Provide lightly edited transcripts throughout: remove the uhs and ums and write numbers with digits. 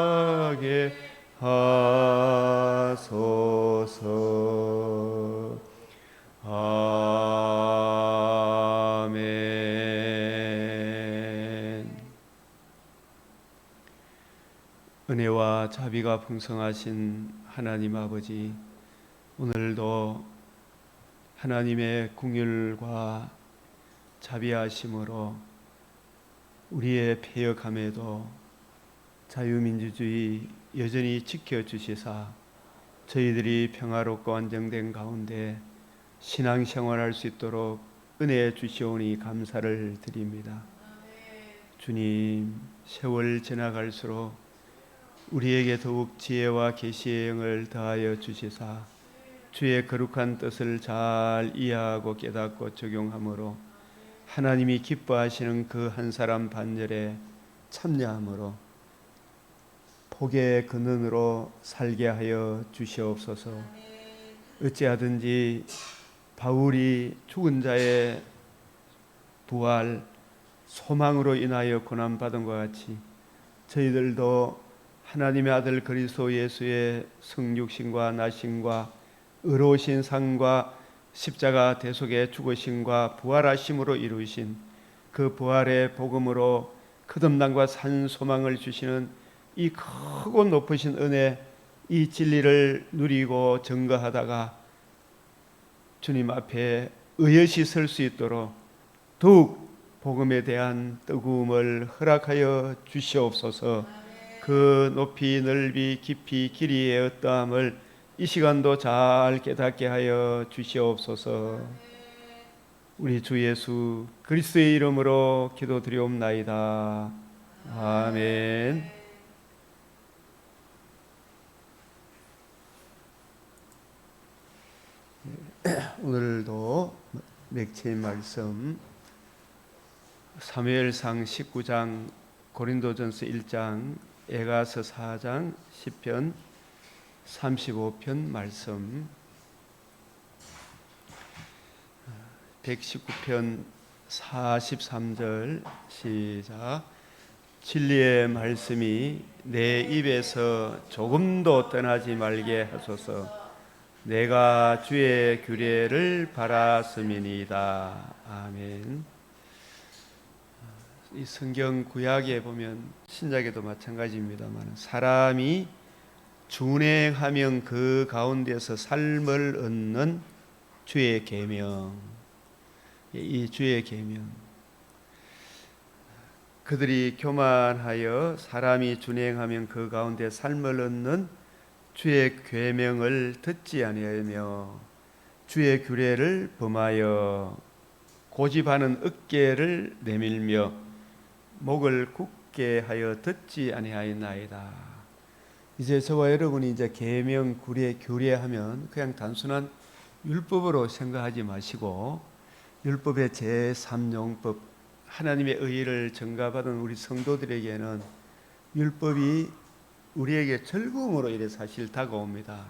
충만하게 하소서. 아멘. 은혜와 자비가 풍성하신 하나님 아버지, 오늘도 하나님의 긍휼과 자비하심으로 우리의 패역함에도 자유민주주의 여전히 지켜주시사 저희들이 평화롭고 안정된 가운데 신앙생활할 수 있도록 은혜 주시오니 감사를 드립니다. 주님, 세월 지나갈수록 우리에게 더욱 지혜와 계시의 영을 더하여 주시사 주의 거룩한 뜻을 잘 이해하고 깨닫고 적용함으로 하나님이 기뻐하시는 그 한 사람 반열에 참여함으로 복의 근원으로 살게 하여 주시옵소서. 어찌하든지 바울이 죽은 자의 부활 소망으로 인하여 고난받은 것 같이 저희들도 하나님의 아들 그리스도 예수의 성육신과 나신과 의로우신 상과 십자가 대속의 죽으심과 부활하심으로 이루신 그 부활의 복음으로 거듭남과 산 소망을 주시는 이 크고 높으신 은혜, 이 진리를 누리고 증거하다가 주님 앞에 의젓이 설 수 있도록 더욱 복음에 대한 뜨거움을 허락하여 주시옵소서. 그 높이 넓이 깊이 길이의 어떠함을 이 시간도 잘 깨닫게 하여 주시옵소서. 우리 주 예수 그리스도의 이름으로 기도드리옵나이다. 아멘. 오늘도 맺힌 말씀 사무엘상 19장, 고린도전서 1장, 에가서 4장, 시편 35편 말씀, 119편 43절 시작. 진리의 말씀이 내 입에서 조금도 떠나지 말게 하소서. 내가 주의 규례를 바랐음이니이다. 아멘. 이 성경 구약에 보면 신약에도 마찬가지입니다만 사람이 준행하면 그 가운데서 삶을 얻는 주의 계명, 이 주의 계명, 그들이 교만하여 사람이 준행하면 그 가운데 삶을 얻는 주의 계명을 듣지 아니하며 주의 규례를 범하여 고집하는 어깨를 내밀며 목을 굳게 하여 듣지 아니하였나이다. 이제 저와 여러분이 이제 계명, 규례 하면 그냥 단순한 율법으로 생각하지 마시고 율법의 제3용법, 하나님의 의를 전가받은 우리 성도들에게는 율법이 우리에게 즐거움으로 이래 사실 다가옵니다.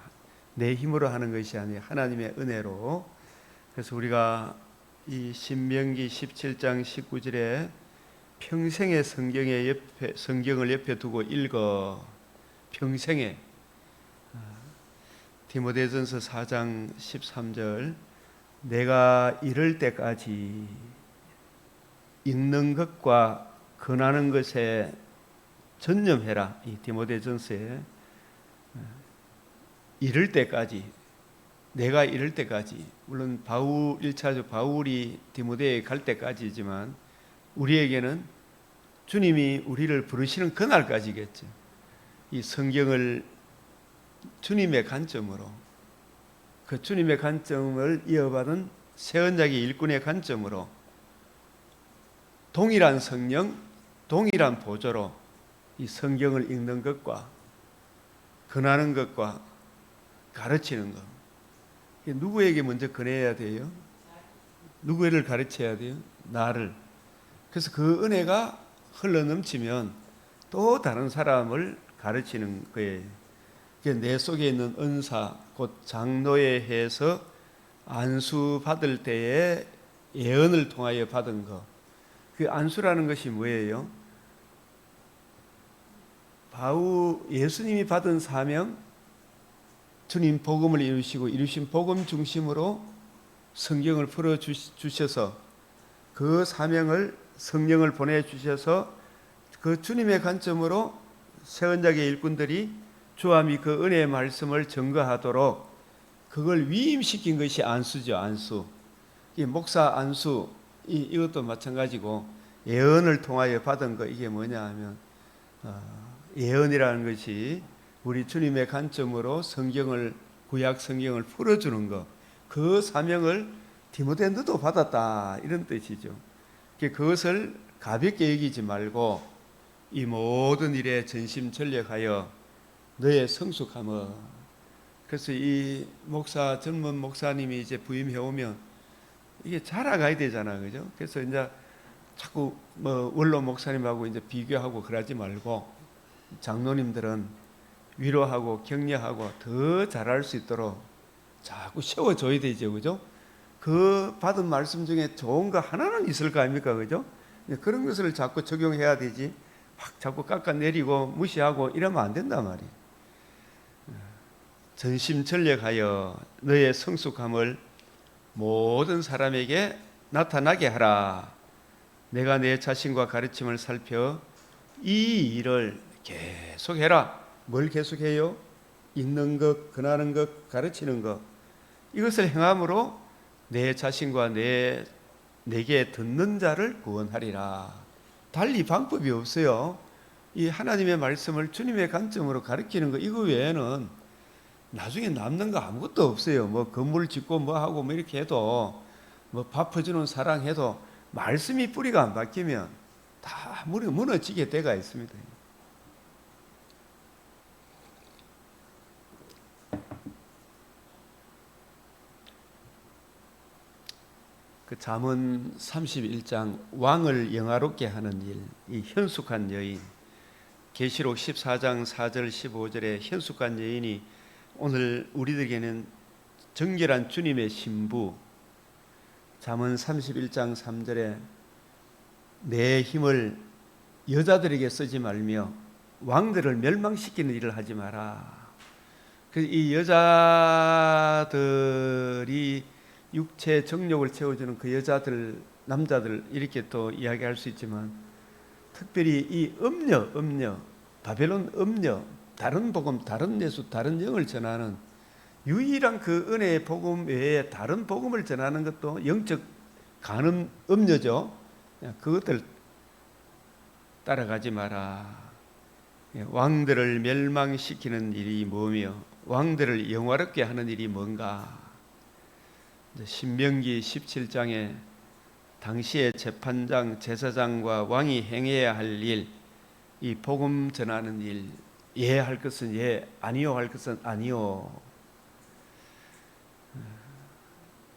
내 힘으로 하는 것이 아니라 하나님의 은혜로. 그래서 우리가 이 신명기 17장 19절에 평생의 성경을 옆에 두고 읽어. 평생에. 디모데전서 4장 13절, 내가 이를 때까지 읽는 것과 권하는 것에 전념해라. 이 디모데전서에 이를 때까지, 내가 이를 때까지, 물론 1차적 바울이 디모데에 갈 때까지지만 우리에게는 주님이 우리를 부르시는 그날까지겠죠. 이 성경을 주님의 관점으로, 그 주님의 관점을 이어받은 새언약의 일꾼의 관점으로 동일한 성령, 동일한 보조로 이 성경을 읽는 것과 권하는 것과 가르치는 것. 누구에게 먼저 권해야 돼요? 누구를 가르쳐야 돼요? 나를. 그래서 그 은혜가 흘러넘치면 또 다른 사람을 가르치는 거예요. 내 속에 있는 은사, 곧 장로회에서 안수 받을 때에 예언을 통하여 받은 것. 그 안수라는 것이 뭐예요? 좌우 예수님이 받은 사명, 주님 복음을 이루신 복음 중심으로 성경을 풀어 주셔서 그 사명을 성령을 보내 주셔서 그 주님의 관점으로 새 언약의 일꾼들이 주와 그 은혜의 말씀을 증거하도록 그걸 위임시킨 것이 안수죠. 안수. 이 목사 안수 이것도 마찬가지고 예언을 통하여 받은 거 이게 뭐냐 하면 예언이라는 것이 우리 주님의 관점으로 성경을 구약 성경을 풀어주는 것, 그 사명을 디모데도 받았다 이런 뜻이죠. 그것을 가볍게 여기지 말고 이 모든 일에 전심전력하여 너의 성숙함을. 그래서 이 젊은 목사님이 이제 부임해 오면 이게 자라가야 되잖아, 그죠? 그래서 이제 자꾸 원로 목사님하고 이제 비교하고 그러지 말고 장로님들은 위로하고 격려하고 더 잘할 수 있도록 자꾸 세워줘야 되죠, 그죠? 그 받은 말씀 중에 좋은 거 하나는 있을 거 아닙니까, 그죠? 그런 것을 자꾸 적용해야 되지, 막 자꾸 깎아내리고 무시하고 이러면 안 된단 말이에요. 전심전력하여 너의 성숙함을 모든 사람에게 나타나게 하라. 내가 내 자신과 가르침을 살펴 이 일을 계속해라. 뭘 계속해요? 읽는 것, 권하는 것, 가르치는 것. 이것을 행함으로 내 자신과 내게 듣는 자를 구원하리라. 달리 방법이 없어요. 이 하나님의 말씀을 주님의 관점으로 가르치는 것 이거 외에는 나중에 남는 거 아무것도 없어요. 뭐 건물 짓고 뭐 하고 뭐 이렇게 해도 뭐 밥 퍼주는 사랑해도 말씀이 뿌리가 안 박히면 다 무너지게 때가 있습니다. 그 잠언 31장 왕을 영화롭게 하는 일, 이 현숙한 여인, 계시록 14장 4절 15절에 현숙한 여인이 오늘 우리들에게는 정결한 주님의 신부, 잠언 31장 3절에 내 힘을 여자들에게 쓰지 말며 왕들을 멸망시키는 일을 하지 마라. 이 여자들이 육체 정욕을 채워주는 그 여자들, 남자들 이렇게 또 이야기할 수 있지만 특별히 이 음녀, 바벨론 음녀, 다른 복음, 다른 예수, 다른 영을 전하는 유일한 그 은혜의 복음 외에 다른 복음을 전하는 것도 영적 간음 음녀죠. 그것들 따라가지 마라. 왕들을 멸망시키는 일이 뭐며 왕들을 영화롭게 하는 일이 뭔가. 신명기 17장에 당시의 재판장, 제사장과 왕이 행해야 할 일, 이 복음 전하는 일, 예 할 것은 예, 아니요 할 것은 아니요.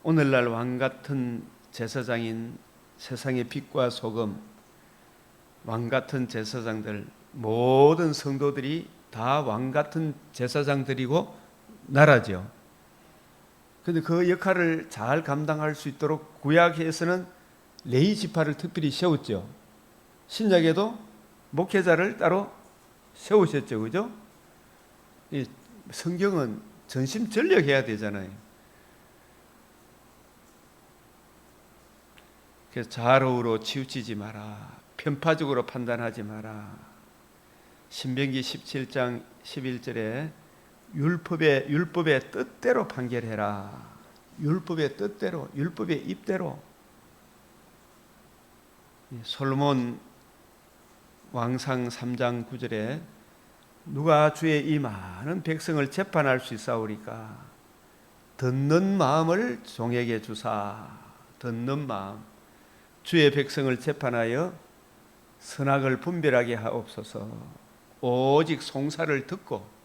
오늘날 왕 같은 제사장인 세상의 빛과 소금, 왕 같은 제사장들, 모든 성도들이 다 왕 같은 제사장들이고 나라죠. 그런데 그 역할을 잘 감당할 수 있도록 구약에서는 레위 지파를 특별히 세웠죠. 신약에도 목회자를 따로 세우셨죠, 그죠? 이 성경은 전심전력해야 되잖아요. 그래서 좌로우로 치우치지 마라. 편파적으로 판단하지 마라. 신명기 17장 11절에 율법의 뜻대로 판결해라. 율법의 뜻대로, 율법의 입대로. 솔로몬 왕상 3장 9절에 누가 주의 이 많은 백성을 재판할 수 있사오리까? 듣는 마음을 종에게 주사. 듣는 마음. 주의 백성을 재판하여 선악을 분별하게 하옵소서. 오직 송사를 듣고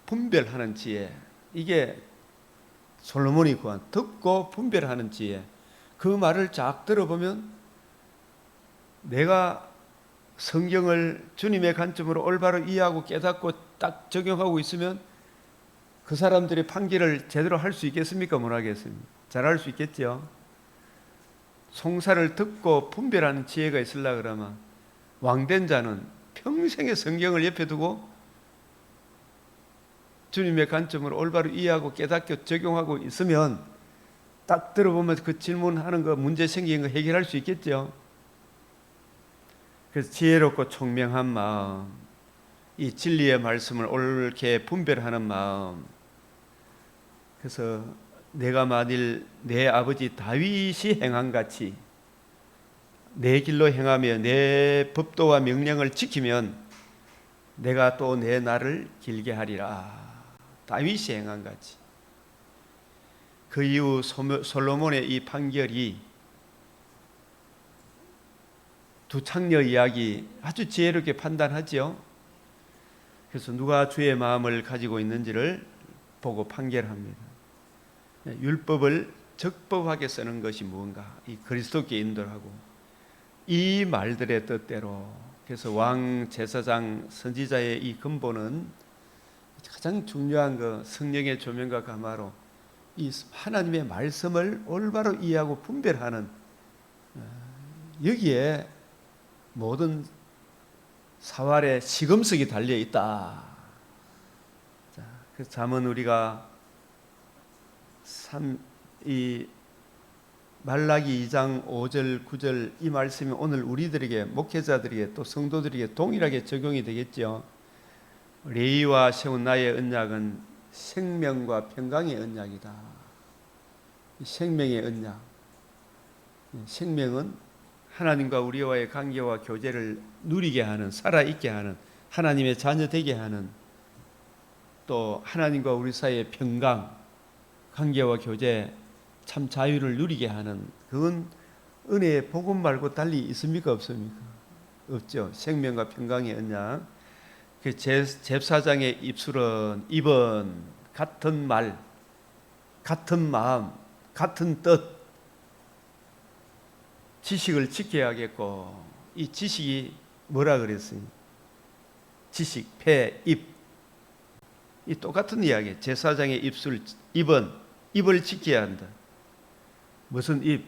분별하는 지혜. 이게 솔로몬이 구한 듣고 분별하는 지혜. 그 말을 쫙 들어보면 내가 성경을 주님의 관점으로 올바로 이해하고 깨닫고 딱 적용하고 있으면 그 사람들의 판결을 제대로 할 수 있겠습니까? 못 하겠습니까? 잘할 수 있겠죠. 송사를 듣고 분별하는 지혜가 있으려고 그러면 왕된 자는 평생의 성경을 옆에 두고 주님의 관점으로 올바로 이해하고 깨닫고 적용하고 있으면 딱 들어보면 그 질문하는 거, 문제 생긴 거 해결할 수 있겠죠. 그래서 지혜롭고 총명한 마음, 이 진리의 말씀을 옳게 분별하는 마음. 그래서 내가 만일 내 아버지 다윗이 행한 같이 내 길로 행하며 내 법도와 명령을 지키면 내가 또 내 날을 길게 하리라. 다윗이 행한 같이. 그 이후 솔로몬의 이 판결이 두 창녀 이야기 아주 지혜롭게 판단하지요. 그래서 누가 주의 마음을 가지고 있는지를 보고 판결합니다. 율법을 적법하게 쓰는 것이 무언가, 이 그리스도께 인도하고 이 말들의 뜻대로. 그래서 왕, 제사장, 선지자의 이 근본은 가장 중요한 거, 성령의 조명과 감화로 이 하나님의 말씀을 올바로 이해하고 분별하는, 여기에 모든 사활의 시금석이 달려 있다. 자, 그래서 잠언 우리가 이 말라기 2장 5절 9절 이 말씀이 오늘 우리들에게, 목회자들에게 또 성도들에게 동일하게 적용이 되겠죠. 레위와 세운 나의 언약은 생명과 평강의 언약이다. 생명의 언약. 생명은 하나님과 우리와의 관계와 교제를 누리게 하는, 살아있게 하는, 하나님의 자녀 되게 하는, 또 하나님과 우리 사이의 평강, 관계와 교제, 참 자유를 누리게 하는, 그건 은혜의 복음 말고 달리 있습니까? 없습니까? 없죠. 생명과 평강의 언약. 그 제사장의 입은 같은 말, 같은 마음, 같은 뜻, 지식을 지켜야겠고, 이 지식이 뭐라 그랬어요? 지식, 폐, 입, 이 똑같은 이야기예요. 제사장의 입을 지켜야 한다. 무슨 입?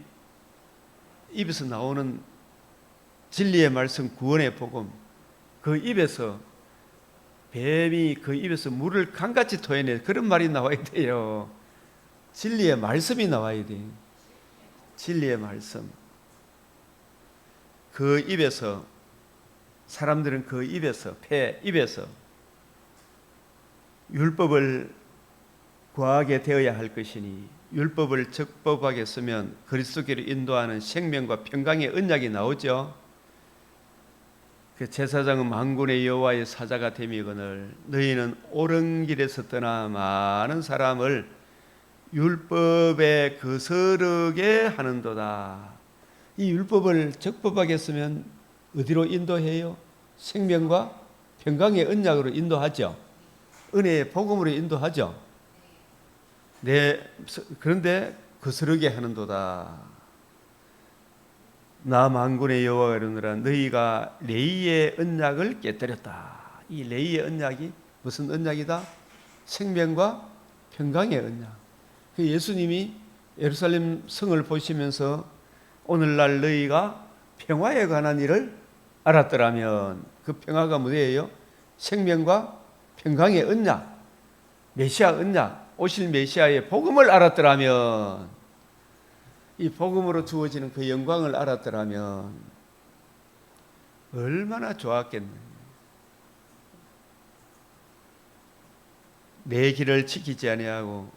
입에서 나오는 진리의 말씀, 구원의 복음. 그 입에서 뱀이 그 입에서 물을 강같이 토해내, 그런 말이 나와야 돼요. 진리의 말씀이 나와야 돼요. 진리의 말씀. 그 입에서, 사람들은 그 입에서, 입에서 율법을 구하게 되어야 할 것이니, 율법을 적법하게 쓰면 그리스도께로 인도하는 생명과 평강의 언약이 나오죠. 그 제사장은 만군의 여호와의 사자가 됨이거늘 너희는 옳은 길에서 떠나 많은 사람을 율법에 거스르게 하는도다. 이 율법을 적법하게 쓰면 어디로 인도해요? 생명과 평강의 언약으로 인도하죠. 은혜의 복음으로 인도하죠. 그런데 거스르게 하는도다. 나 만군의 여호와가 이르노라 너희가 레위의 언약을 깨뜨렸다. 이 레위의 언약이 무슨 언약이다? 생명과 평강의 언약. 예수님이 예루살렘 성을 보시면서 오늘날 너희가 평화에 관한 일을 알았더라면, 그 평화가 뭐예요? 생명과 평강의 언약, 메시아 언약, 오실 메시아의 복음을 알았더라면, 이 복음으로 주어지는 그 영광을 알았더라면 얼마나 좋았겠느냐. 내 길을 지키지 아니하고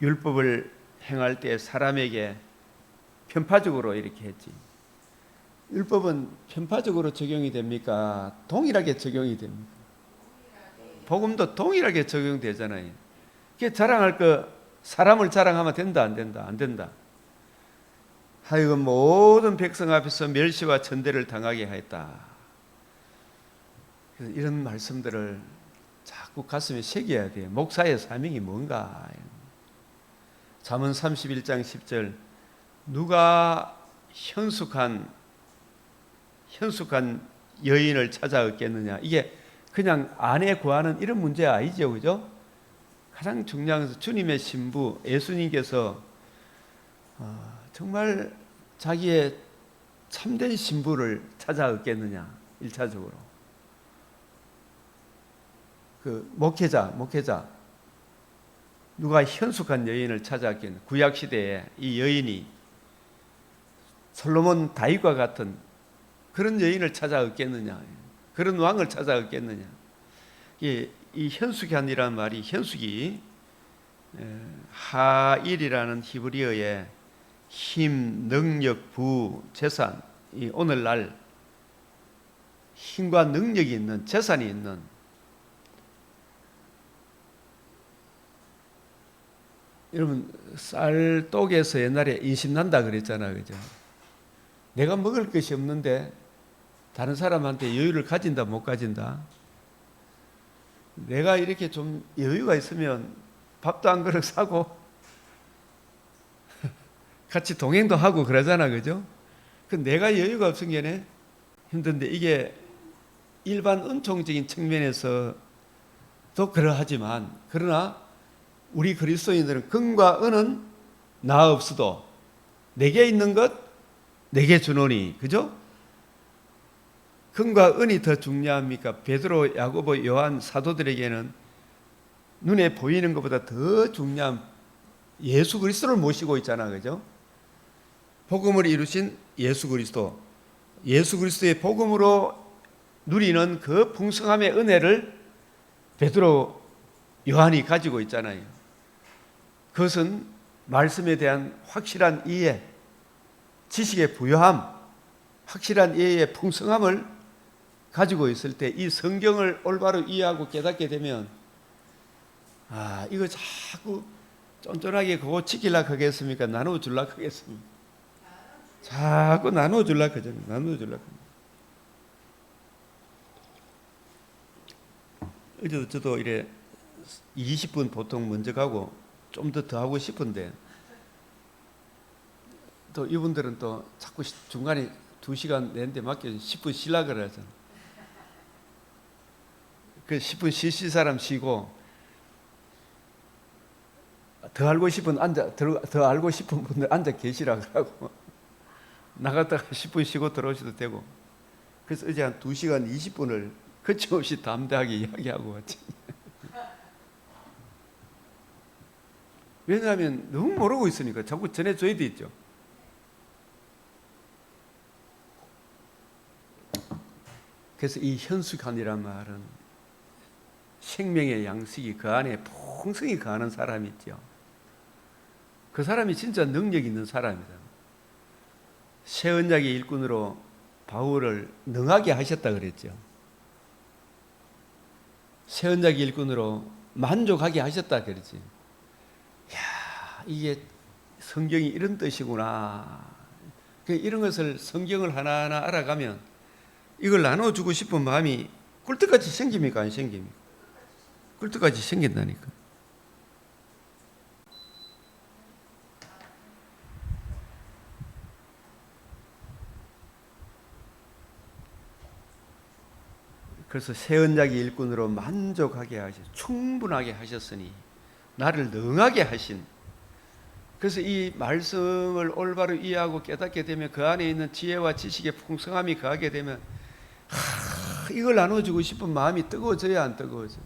율법을 행할 때 사람에게 편파적으로 이렇게 했지. 율법은 편파적으로 적용이 됩니까? 동일하게 적용이 됩니까? 복음도 동일하게 적용되잖아요. 그게 자랑할 거, 사람을 자랑하면 된다, 안 된다? 안 된다. 하여금 모든 백성 앞에서 멸시와 천대를 당하게 하였다. 그래서 이런 말씀들을 자꾸 가슴에 새겨야 돼요. 목사의 사명이 뭔가. 잠언 31장 10절 누가 현숙한 여인을 찾아 얻겠느냐. 이게 그냥 아내 구하는 이런 문제 아니죠, 그죠? 가장 중요한 것은 주님의 신부 예수님께서 정말 자기의 참된 신부를 찾아 얻겠느냐? 1차적으로. 그 목회자 누가 현숙한 여인을 찾아왔겠느냐? 구약 시대에 이 여인이 솔로몬 다윗과 같은 그런 여인을 찾아 얻겠느냐? 그런 왕을 찾아 얻겠느냐? 이 현숙한이라는 말이 현숙이 하일이라는 히브리어의 힘, 능력, 부, 재산, 이 오늘날 힘과 능력이 있는 재산이 있는 여러분 쌀독에서 옛날에 인심난다 그랬잖아요, 그죠? 내가 먹을 것이 없는데 다른 사람한테 여유를 가진다 못 가진다? 내가 이렇게 좀 여유가 있으면 밥도 한 그릇 사고 같이 동행도 하고 그러잖아, 그죠? 그 내가 여유가 없은 게 힘든데 이게 일반 은총적인 측면에서도 그러하지만 그러나 우리 그리스도인들은 금과 은은 나 없어도 내게 있는 것 내게 주노니, 그죠? 금과 은이 더 중요합니까? 베드로, 야고보, 요한 사도들에게는 눈에 보이는 것보다 더 중요한 예수 그리스도를 모시고 있잖아, 그죠? 복음을 이루신 예수 그리스도, 예수 그리스도의 복음으로 누리는 그 풍성함의 은혜를 베드로, 요한이 가지고 있잖아요. 그것은 말씀에 대한 확실한 이해, 지식의 부요함, 확실한 이해의 풍성함을 가지고 있을 때 이 성경을 올바로 이해하고 깨닫게 되면 이거 자꾸 쫀쫀하게 그거 지키려고 하겠습니까? 나눠주려고 하겠습니까? 자꾸 나눠주려고 하잖아요. 나눠주려고. 어제도 저도 이래 20분 보통 먼저 가고 좀 더 하고 싶은데 또 이분들은 또 자꾸 중간에 2시간 내는데 맡겨 10분 쉬려고 그러잖아. 그 10분 쉴 사람 쉬고 더 알고 싶은 분들 앉아 계시라고 하고 나갔다가 10분 쉬고 들어오셔도 되고. 그래서 어제 한 2시간 20분을 거침없이 담대하게 이야기하고 왔지. 왜냐하면 너무 모르고 있으니까 자꾸 전해줘야 되죠. 그래서 이 현숙한이란 말은 생명의 양식이 그 안에 풍성히 가는 사람이 있죠. 그 사람이 진짜 능력 있는 사람이다. 새 언약의 일꾼으로 바울을 능하게 하셨다 그랬죠. 새 언약의 일꾼으로 만족하게 하셨다 그랬지. 야, 이게 성경이 이런 뜻이구나. 이런 것을 성경을 하나하나 알아가면 이걸 나눠주고 싶은 마음이 꿀떡같이 생깁니까? 안 생깁니까? 꿀떡같이 생긴다니까. 그래서 새 언약의 일꾼으로 만족하게 충분하게 하셨으니 나를 능하게 하신. 그래서 이 말씀을 올바로 이해하고 깨닫게 되면 그 안에 있는 지혜와 지식의 풍성함이 가게 되면 이걸 나눠주고 싶은 마음이 뜨거워져야 안 뜨거워져?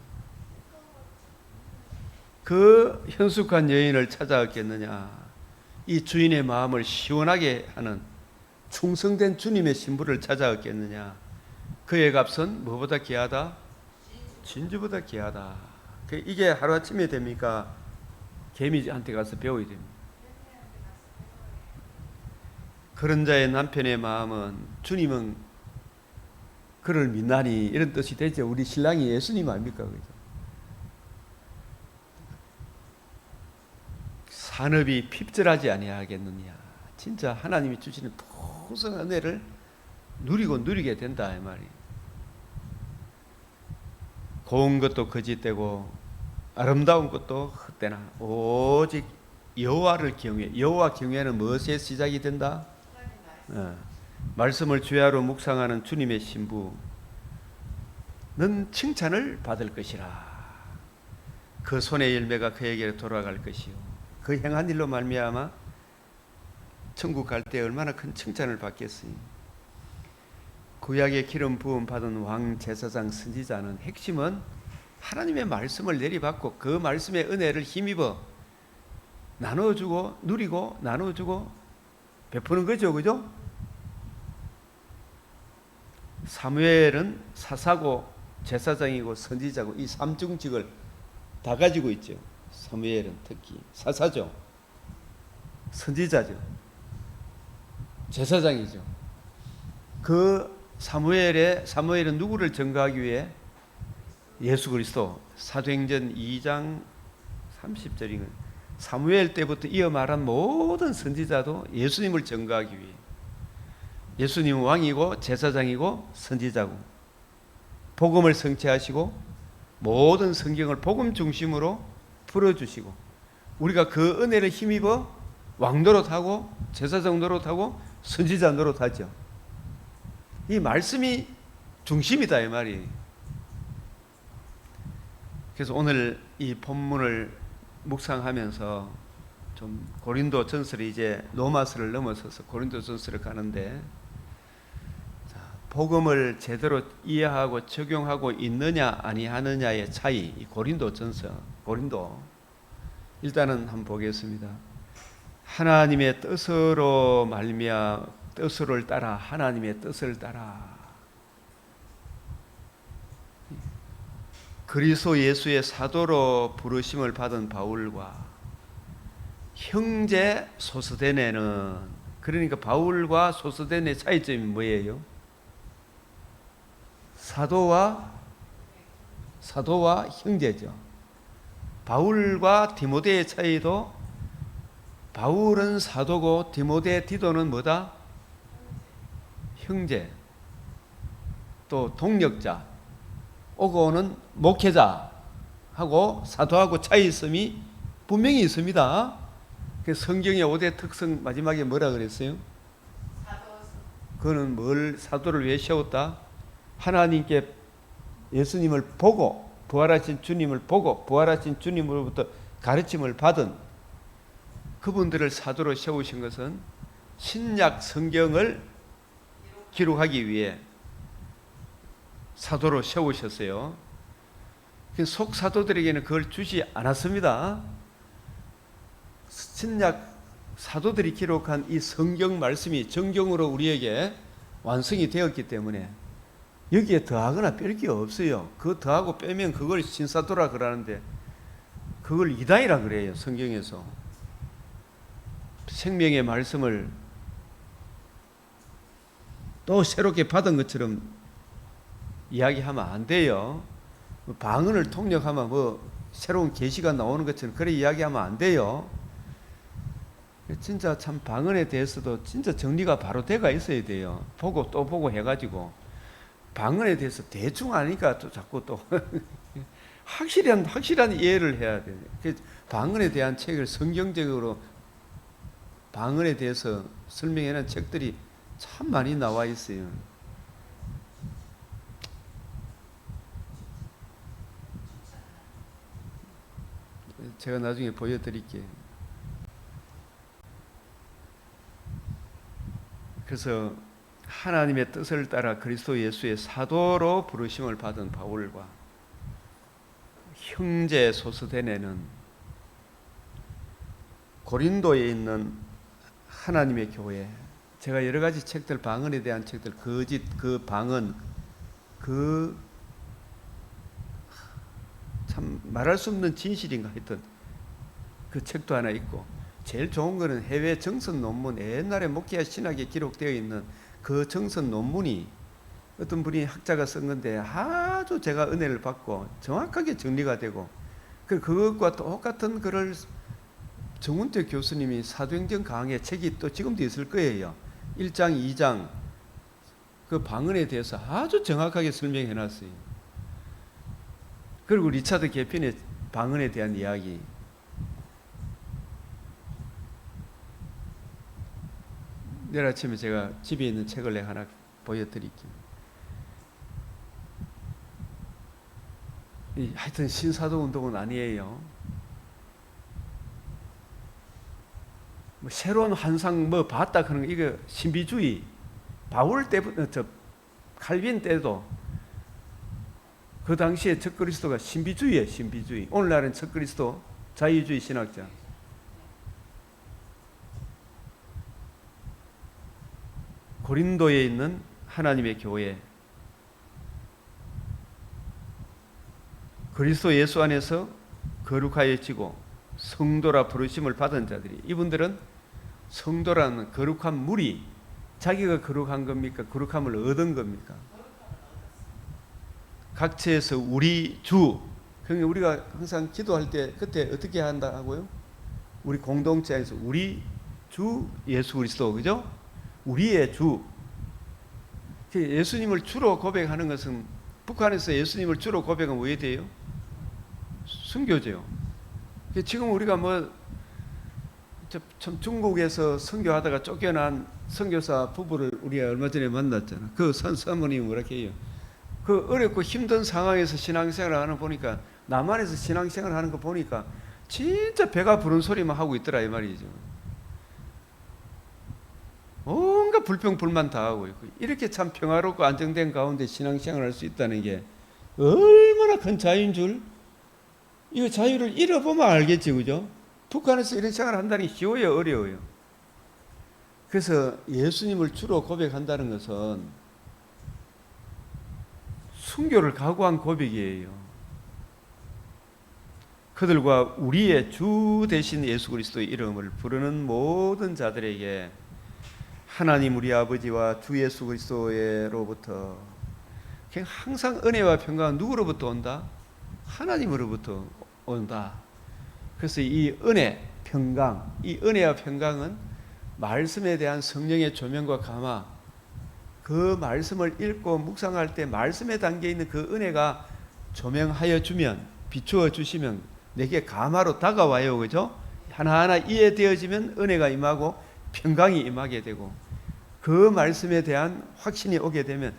그 현숙한 여인을 찾아왔겠느냐? 이 주인의 마음을 시원하게 하는 충성된 주님의 신부를 찾아왔겠느냐? 그의 값은 뭐보다 귀하다? 진주보다 귀하다. 이게 하루아침에 됩니까? 개미한테 가서 배워야 됩니다. 그런 자의 남편의 마음은 주님은 그를 믿나니 이런 뜻이 되죠. 우리 신랑이 예수님 아닙니까? 그죠? 산업이 핍절하지 아니하겠느냐. 진짜 하나님이 주시는 풍성한 은혜를 누리게 된다 이 말이에요. 고운 것도 거짓되고 아름다운 것도 헛되나 오직 여호와를 경외. 여호와 경외는 무엇에 시작이 된다? 말씀을 주야로 묵상하는 주님의 신부는 칭찬을 받을 것이라. 그 손의 열매가 그에게로 돌아갈 것이요 그 행한 일로 말미암아 천국 갈 때 얼마나 큰 칭찬을 받겠으니. 구약의 기름 부음 받은 왕 제사장 선지자는 핵심은 하나님의 말씀을 내리받고 그 말씀의 은혜를 힘입어 나눠주고 누리고 나눠주고 베푸는 거죠, 그죠? 사무엘은 사사고 제사장이고 선지자고 이 삼중직을 다 가지고 있죠. 사무엘은 특히 사사죠, 선지자죠, 제사장이죠. 그 사무엘은 누구를 증거하기 위해? 예수 그리스도. 사도행전 2장 30절인 사무엘 때부터 이어 말한 모든 선지자도 예수님을 증거하기 위해. 예수님은 왕이고 제사장이고 선지자고 복음을 성취하시고 모든 성경을 복음 중심으로 풀어주시고 우리가 그 은혜를 힘입어 왕 노릇하고 제사장 노릇하고 선지자 노릇하죠. 이 말씀이 중심이다 이 말이. 그래서 오늘 이 본문을 묵상하면서 좀 고린도 전설이 이제 로마서를 넘어서서 고린도 전설을 가는데, 복음을 제대로 이해하고 적용하고 있느냐 아니하느냐의 차이. 이 고린도 전서, 고린도 일단은 한번 보겠습니다. 하나님의 뜻으로 말미암아 뜻을 따라, 하나님의 뜻을 따라 그리스도 예수의 사도로 부르심을 받은 바울과 형제 소스데네는, 그러니까 바울과 소스데네 차이점이 뭐예요? 사도와 형제죠. 바울과 디모데의 차이도 바울은 사도고 디도는 뭐다? 형제. 또 동력자, 오고 오는 목회자하고 사도하고 차이점이 분명히 있습니다. 성경의 5대 특성 마지막에 뭐라 그랬어요? 그거는 뭘 사도를 왜 세웠다? 하나님께 예수님을 보고 부활하신 주님을 보고 부활하신 주님으로부터 가르침을 받은 그분들을 사도로 세우신 것은 신약 성경을 기록하기 위해 사도로 세우셨어요. 속 사도들에게는 그걸 주지 않았습니다. 신약 사도들이 기록한 이 성경 말씀이 정경으로 우리에게 완성이 되었기 때문에 여기에 더하거나 뺄 게 없어요. 그거 더하고 빼면 그걸 신사도라 그러는데 그걸 이단이라 그래요. 성경에서 생명의 말씀을 또 새롭게 받은 것처럼 이야기하면 안 돼요. 방언을 통역하면 뭐 새로운 계시가 나오는 것처럼 그래 이야기하면 안 돼요. 진짜 참 방언에 대해서도 진짜 정리가 바로 돼가 있어야 돼요. 보고 또 보고 해가지고 방언에 대해서 대충 아니까 또 자꾸 또 확실한 이해를 해야 돼요. 방언에 대한 책을 성경적으로 방언에 대해서 설명해놓은 책들이 참 많이 나와 있어요. 제가 나중에 보여드릴게요. 그래서 하나님의 뜻을 따라 그리스도 예수의 사도로 부르심을 받은 바울과 형제 소스데네는 고린도에 있는 하나님의 교회, 제가 여러 가지 책들, 방언에 대한 책들, 거짓, 방언, 참 말할 수 없는 진실인가 했던 그 책도 하나 있고, 제일 좋은 거는 해외 정선 논문, 옛날에 목회와 신학에 기록되어 있는 그 정선 논문이 어떤 분이 학자가 쓴 건데 아주 제가 은혜를 받고 정확하게 정리가 되고, 그것과 똑같은 글을 정운택 교수님이 사도행전 강의 책이 또 지금도 있을 거예요. 1장, 2장 그 방언에 대해서 아주 정확하게 설명해 놨어요. 그리고 리차드 개핀의 방언에 대한 이야기, 내일 아침에 제가 집에 있는 책을 내가 하나 보여드릴게요. 하여튼 신사도 운동은 아니에요. 뭐 새로운 환상 뭐 봤다 그런 거, 이거 신비주의, 바울 때부터 칼빈 때도 그 당시에 적그리스도가 신비주의예요. 신비주의. 오늘날은 적그리스도 자유주의 신학자. 고린도에 있는 하나님의 교회, 그리스도 예수 안에서 거룩하여지고 성도라 부르심을 받은 자들이, 이분들은 성도라는 거룩한 물이 자기가 거룩한 겁니까? 거룩함을 얻은 겁니까? 각처에서 우리 주, 그러니까 우리가 항상 기도할 때 그때 어떻게 한다 하고요? 우리 공동체 안에서 우리 주 예수 그리스도, 그죠? 우리의 주. 예수님을 주로 고백하는 것은, 북한에서 예수님을 주로 고백하면 왜 돼요? 순교제요. 지금 우리가 참 중국에서 선교하다가 쫓겨난 선교사 부부를 우리가 얼마 전에 만났잖아. 그 사모님이 뭐라 해요? 그 어렵고 힘든 상황에서 신앙생활을 하는 거 보니까, 남한에서 신앙생활을 하는 거 보니까 진짜 배가 부른 소리만 하고 있더라 이 말이죠. 온갖 불평 불만 다 하고 있고, 이렇게 참 평화롭고 안정된 가운데 신앙생활을 할 수 있다는 게 얼마나 큰 자유인 줄. 이거 자유를 잃어보면 알겠지, 그죠? 북한에서 이런 생활을 한다는 게 쉬워요, 어려워요? 그래서 예수님을 주로 고백한다는 것은 순교를 각오한 고백이에요. 그들과 우리의 주 대신 예수 그리스도의 이름을 부르는 모든 자들에게 하나님 우리 아버지와 주 예수 그리스도로부터 항상 은혜와 평강은 누구로부터 온다? 하나님으로부터 온다. 그래서 이 은혜, 평강, 이 은혜와 평강은 말씀에 대한 성령의 조명과 감화, 그 말씀을 읽고 묵상할 때 말씀에 담겨 있는 그 은혜가 조명하여 주면, 비추어 주시면 내게 감화로 다가와요, 그죠? 하나하나 이해되어지면 은혜가 임하고 평강이 임하게 되고, 그 말씀에 대한 확신이 오게 되면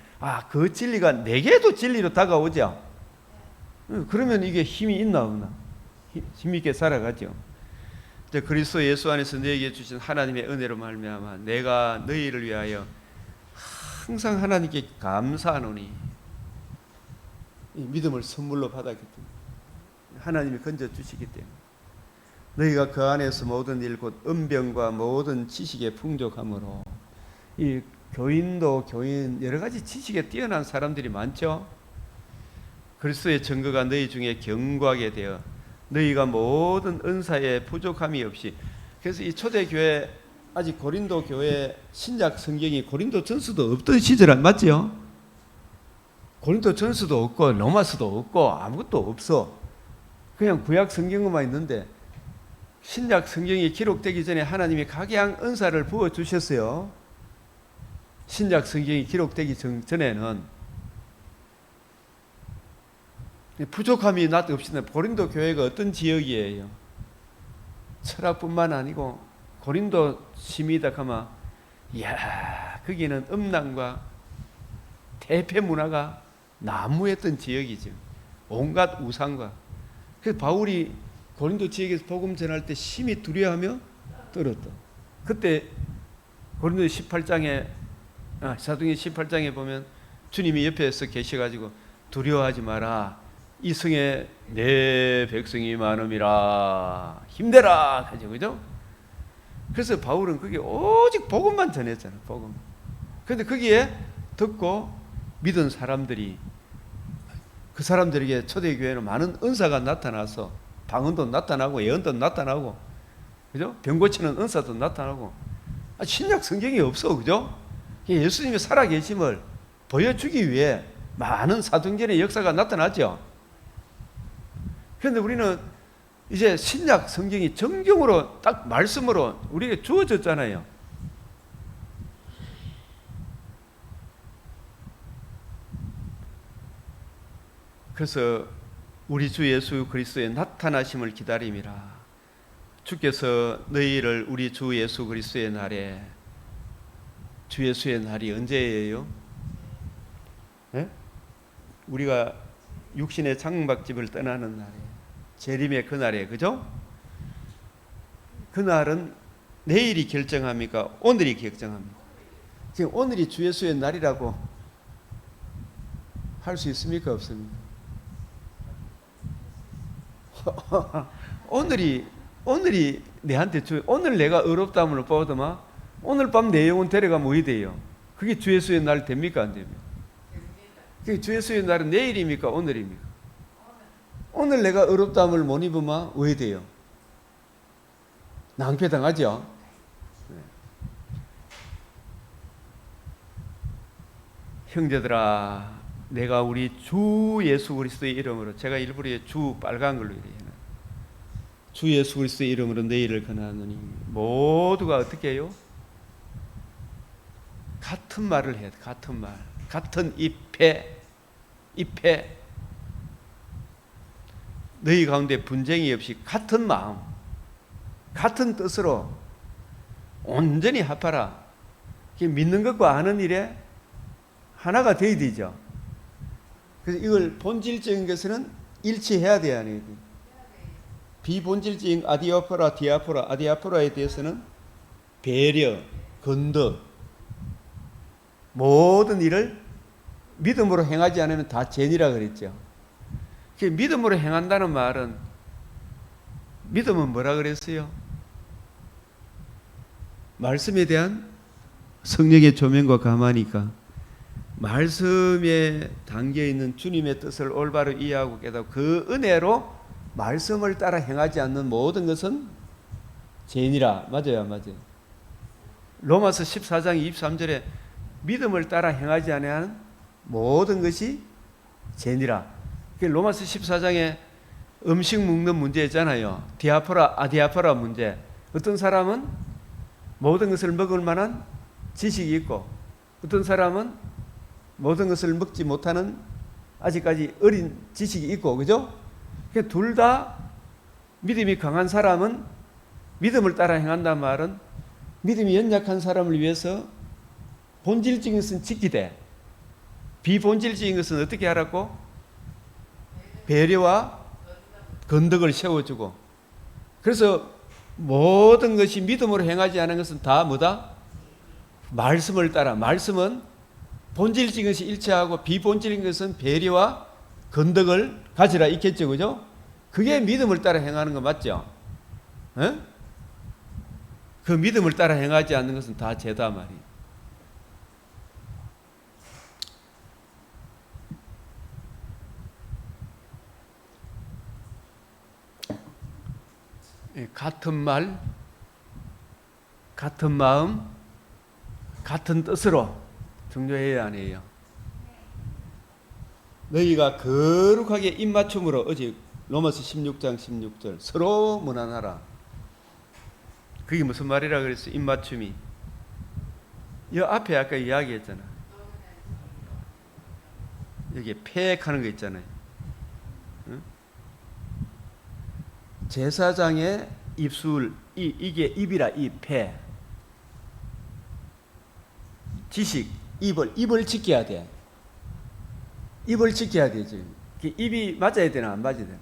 그 진리가 내게도 진리로 다가오죠. 그러면 이게 힘이 있나 없나? 힘있게 살아가죠. 그리스도 예수 안에서 너에게 주신 하나님의 은혜로 말미암아 내가 너희를 위하여 항상 하나님께 감사하노니, 이 믿음을 선물로 받았기 때문에, 하나님이 건져주시기 때문에, 너희가 그 안에서 모든 일 곧 은병과 모든 지식의 풍족함으로, 이 교인도 교인 여러 가지 지식에 뛰어난 사람들이 많죠. 그리스도의 증거가 너희 중에 견고하게 되어 너희가 모든 은사에 부족함이 없이. 그래서 이 초대교회, 아직 고린도 교회 신약 성경이 고린도 전서도 없던 시절 맞지요? 고린도 전서도 없고 로마서도 없고 아무것도 없어. 그냥 구약 성경만 있는데, 신약 성경이 기록되기 전에 하나님이 각양 은사를 부어주셨어요. 신약 성경이 기록되기 전에는 부족함이 나도 없이는. 고린도 교회가 어떤 지역이에요? 철학뿐만 아니고 고린도 심이다 하면, 이야, 거기는 음란과 대패 문화가 난무했던 지역이죠. 온갖 우상과. 그래서 바울이 고린도 지역에서 복음 전할 때 심히 두려워하며 떨었다. 그때 고린도 18장에 사도행전 18장에 보면 주님이 옆에서 계셔가지고 두려워하지 마라. 이 성에 내 백성이 많음이라 힘내라 하죠, 그죠? 그래서 바울은 그게 오직 복음만 전했잖아요, 복음. 그런데 거기에 듣고 믿은 사람들이, 그 사람들에게 초대교회는 많은 은사가 나타나서 방언도 나타나고 예언도 나타나고, 그죠? 병 고치는 은사도 나타나고. 신약 성경이 없어, 그죠? 예수님이 살아계심을 보여주기 위해 많은 사도행전의 역사가 나타나죠. 그런데 우리는 이제 신약 성경이 정경으로 딱 말씀으로 우리에게 주어졌잖아요. 그래서 우리 주 예수 그리스도의 나타나심을 기다림이라. 주께서 너희를 우리 주 예수 그리스도의 날에, 주 예수의 날이 언제예요? 네? 우리가 육신의 장막집을 떠나는 날에, 재림의 그날에, 그죠? 그날은 내일이 결정합니까? 오늘이 결정합니까? 지금 오늘이 주 예수의 날이라고 할 수 있습니까? 없습니까? 오늘이 내한테 오늘 내가 어렵다문을 뽑아도마 오늘 밤 내 영혼 데려가면 뭐 돼요? 그게 주 예수의 날 됩니까? 안 됩니까? 그게 주 예수의 날은 내일입니까? 오늘입니까? 오늘 내가 어렵다문을 못 입으면 왜 돼요? 낭패당하죠? 네. 형제들아, 내가 우리 주 예수 그리스도의 이름으로, 제가 일부러 주 빨간 걸로 이래요. 주 예수 그리스도의 이름으로 내일을 권하노니 모두가 어떻게 해요? 같은 말을 해야 돼. 같은 말, 같은 입회. 너희 가운데 분쟁이 없이 같은 마음, 같은 뜻으로 온전히 합하라. 믿는 것과 아는 일에 하나가 되어야 되죠. 그래서 이걸 본질적인 것은 일치해야 돼야 하는 거예요. 비본질적인 아디아포라, 디아포라, 아디아포라에 대해서는 배려, 건덕, 모든 일을 믿음으로 행하지 않으면 다 죄니라 그랬죠. 믿음으로 행한다는 말은, 믿음은 뭐라 그랬어요? 말씀에 대한 성령의 조명과 감화니까 말씀에 담겨 있는 주님의 뜻을 올바로 이해하고 깨닫고 그 은혜로 말씀을 따라 행하지 않는 모든 것은 죄니라. 맞아요, 안 맞아요? 로마서 14장 23절에 믿음을 따라 행하지 않는 모든 것이 죄니라. 로마서 14장에 음식 먹는 문제 있잖아요. 디아포라, 아디아포라 문제. 어떤 사람은 모든 것을 먹을 만한 지식이 있고 어떤 사람은 모든 것을 먹지 못하는 아직까지 어린 지식이 있고, 그죠? 둘 다 믿음이 강한 사람은 믿음을 따라 행한다는 말은 믿음이 연약한 사람을 위해서 본질적인 것은 지키되 비본질적인 것은 어떻게 하라고? 배려와 건덕을 세워주고. 그래서 모든 것이 믿음으로 행하지 않은 것은 다 뭐다? 말씀을 따라. 말씀은 본질적인 것이 일치하고 비본질적인 것은 배려와 건덕을 가지라 있겠죠, 그죠? 그게 믿음을 따라 행하는 거 맞죠? 에? 그 믿음을 따라 행하지 않는 것은 다 죄다 말이에요. 같은 말, 같은 마음, 같은 뜻으로 중요해야 아니에요. 너희가 거룩하게 입맞춤으로, 어제 로마서 16장 16절 서로 무난하라. 그게 무슨 말이라 그랬어? 입맞춤이. 이 앞에 아까 이야기했잖아. 여기 폐액하는 거 있잖아요. 응? 제사장의 입술, 이게 입이라, 폐. 지식, 입을 지켜야 돼. 입을 지켜야 되죠. 입이 맞아야 되나 안 맞아야 되나?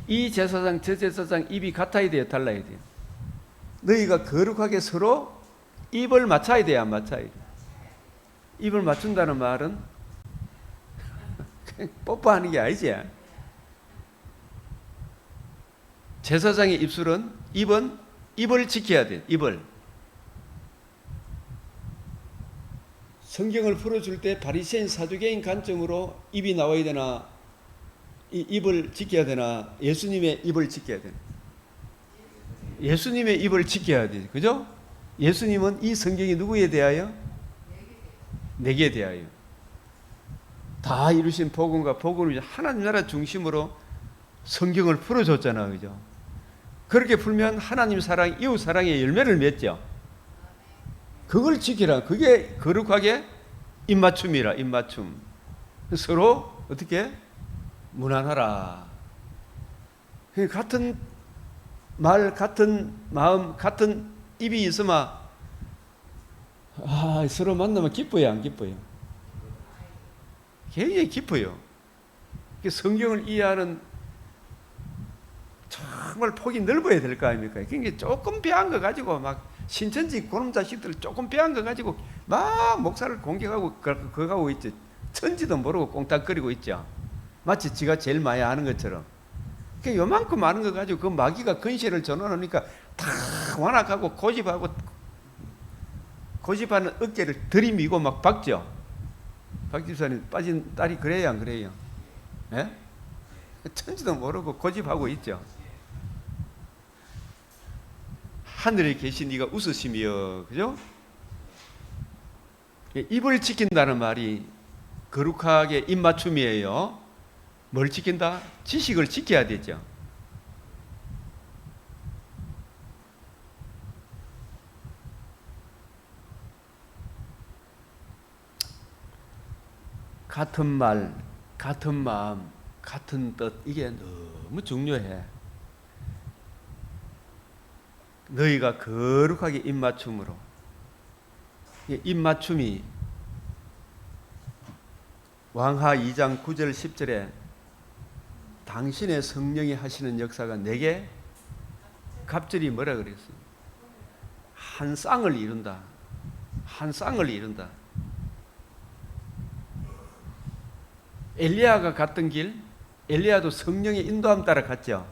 이 제사장 저 제사장 입이 같아야 돼요, 달라야 돼요? 너희가 거룩하게 서로 입을 맞춰야 돼요, 안 맞춰야 돼요? 입을 맞춘다는 말은 뽀뽀하는 게 아니지. 제사장의 입술은 입을 지켜야 돼. 입을. 성경을 풀어줄 때 바리새인 사두개인 관점으로 입이 나와야 되나, 입을 지켜야 되나, 예수님의 입을 지켜야 되나? 예수님의 입을 지켜야 돼, 그죠? 예수님은 이 성경이 누구에 대하여? 내게 대하여. 다 이루신 복음과 복음을 하나님 나라 중심으로 성경을 풀어줬잖아, 그죠? 그렇게 풀면 하나님 사랑, 이웃 사랑의 열매를 맺죠. 그걸 지키라. 그게 거룩하게 입맞춤이라. 입맞춤. 서로 어떻게? 무난하라. 같은 말, 같은 마음, 같은 입이 있으면 서로 만나면 기뻐요, 안 기뻐요? 굉장히 기뻐요. 성경을 이해하는 정말 폭이 넓어야 될 거 아닙니까? 그러니까 조금 배운 거 가지고 막 신천지 그놈 자식들 조금 배운 거 가지고 막 목사를 공격하고 그거 하고 있지. 천지도 모르고 꽁딱거리고 있죠. 마치 지가 제일 많이 아는 것처럼. 그 요만큼 아는 거 가지고 그 마귀가 근시를 전환하니까 다 완악하고 고집하는 어깨를 들이미고 막 박죠. 박 집사님 빠진 딸이 그래요, 안 그래요? 예? 천지도 모르고 고집하고 있죠. 하늘에 계신 이가 웃으시며, 그죠? 입을 지킨다는 말이 거룩하게 입맞춤이에요. 뭘 지킨다? 지식을 지켜야 되죠. 같은 말, 같은 마음, 같은 뜻, 이게 너무 중요해. 너희가 거룩하게 입맞춤으로. 입맞춤이 왕하 2장 9절 10절에 당신의 성령이 하시는 역사가 내게 갑절이 뭐라 그랬어요? 한 쌍을 이룬다. 한 쌍을 이룬다. 엘리야가 갔던 길, 엘리야도 성령의 인도함 따라 갔죠.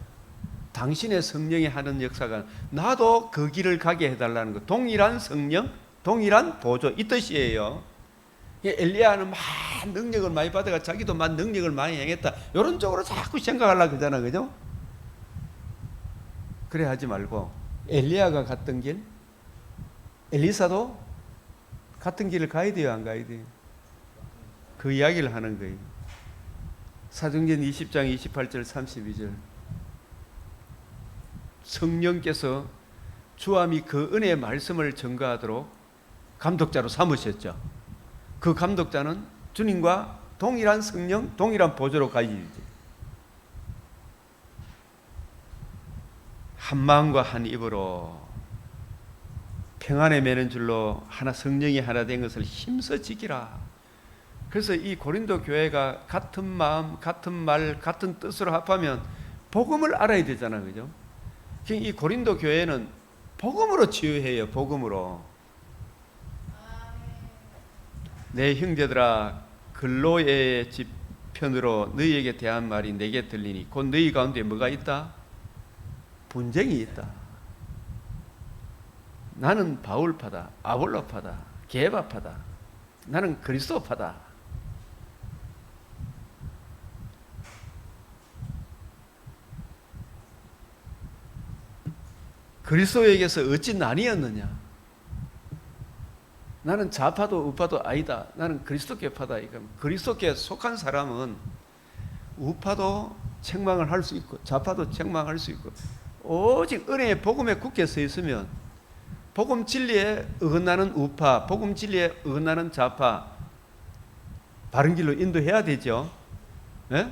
당신의 성령이 하는 역사가 나도 그 길을 가게 해달라는 거. 동일한 성령, 동일한 보조, 이 뜻이에요. 엘리야는 막 능력을 많이 받아가 자기도 막 능력을 많이 행했다. 이런 쪽으로 자꾸 생각하려고 그러잖아, 그죠? 그래 하지 말고 엘리야가 갔던 길, 엘리사도 같은 길을 가야 돼요, 안 가야 돼요? 그 이야기를 하는 거예요. 사도행전 20장 28절 32절. 성령께서 주함이 그 은혜의 말씀을 전가하도록 감독자로 삼으셨죠. 그 감독자는 주님과 동일한 성령, 동일한 보조로 가야지. 한 마음과 한 입으로 평안에 매는 줄로 하나 성령이 하나 된 것을 힘써 지키라. 그래서 이 고린도 교회가 같은 마음, 같은 말, 같은 뜻으로 합하면 복음을 알아야 되잖아요, 그죠? 이 고린도 교회는 복음으로 치유해요, 복음으로. 내 형제들아, 글로의 집 편으로 너희에게 대한 말이 내게 들리니 곧 너희 가운데 뭐가 있다? 분쟁이 있다. 나는 바울파다, 아볼로파다, 게바파다. 나는 그리스도파다. 그리스도에게서 어찌 나뉘었느냐? 나는 좌파도 우파도 아니다. 나는 그리스도께파다. 그리스도께 속한 사람은 우파도 책망을 할 수 있고 좌파도 책망할 수 있고 오직 은혜의 복음에 굳게 서 있으면 복음 진리에 어긋나는 우파, 복음 진리에 어긋나는 좌파 바른 길로 인도해야 되죠. 네?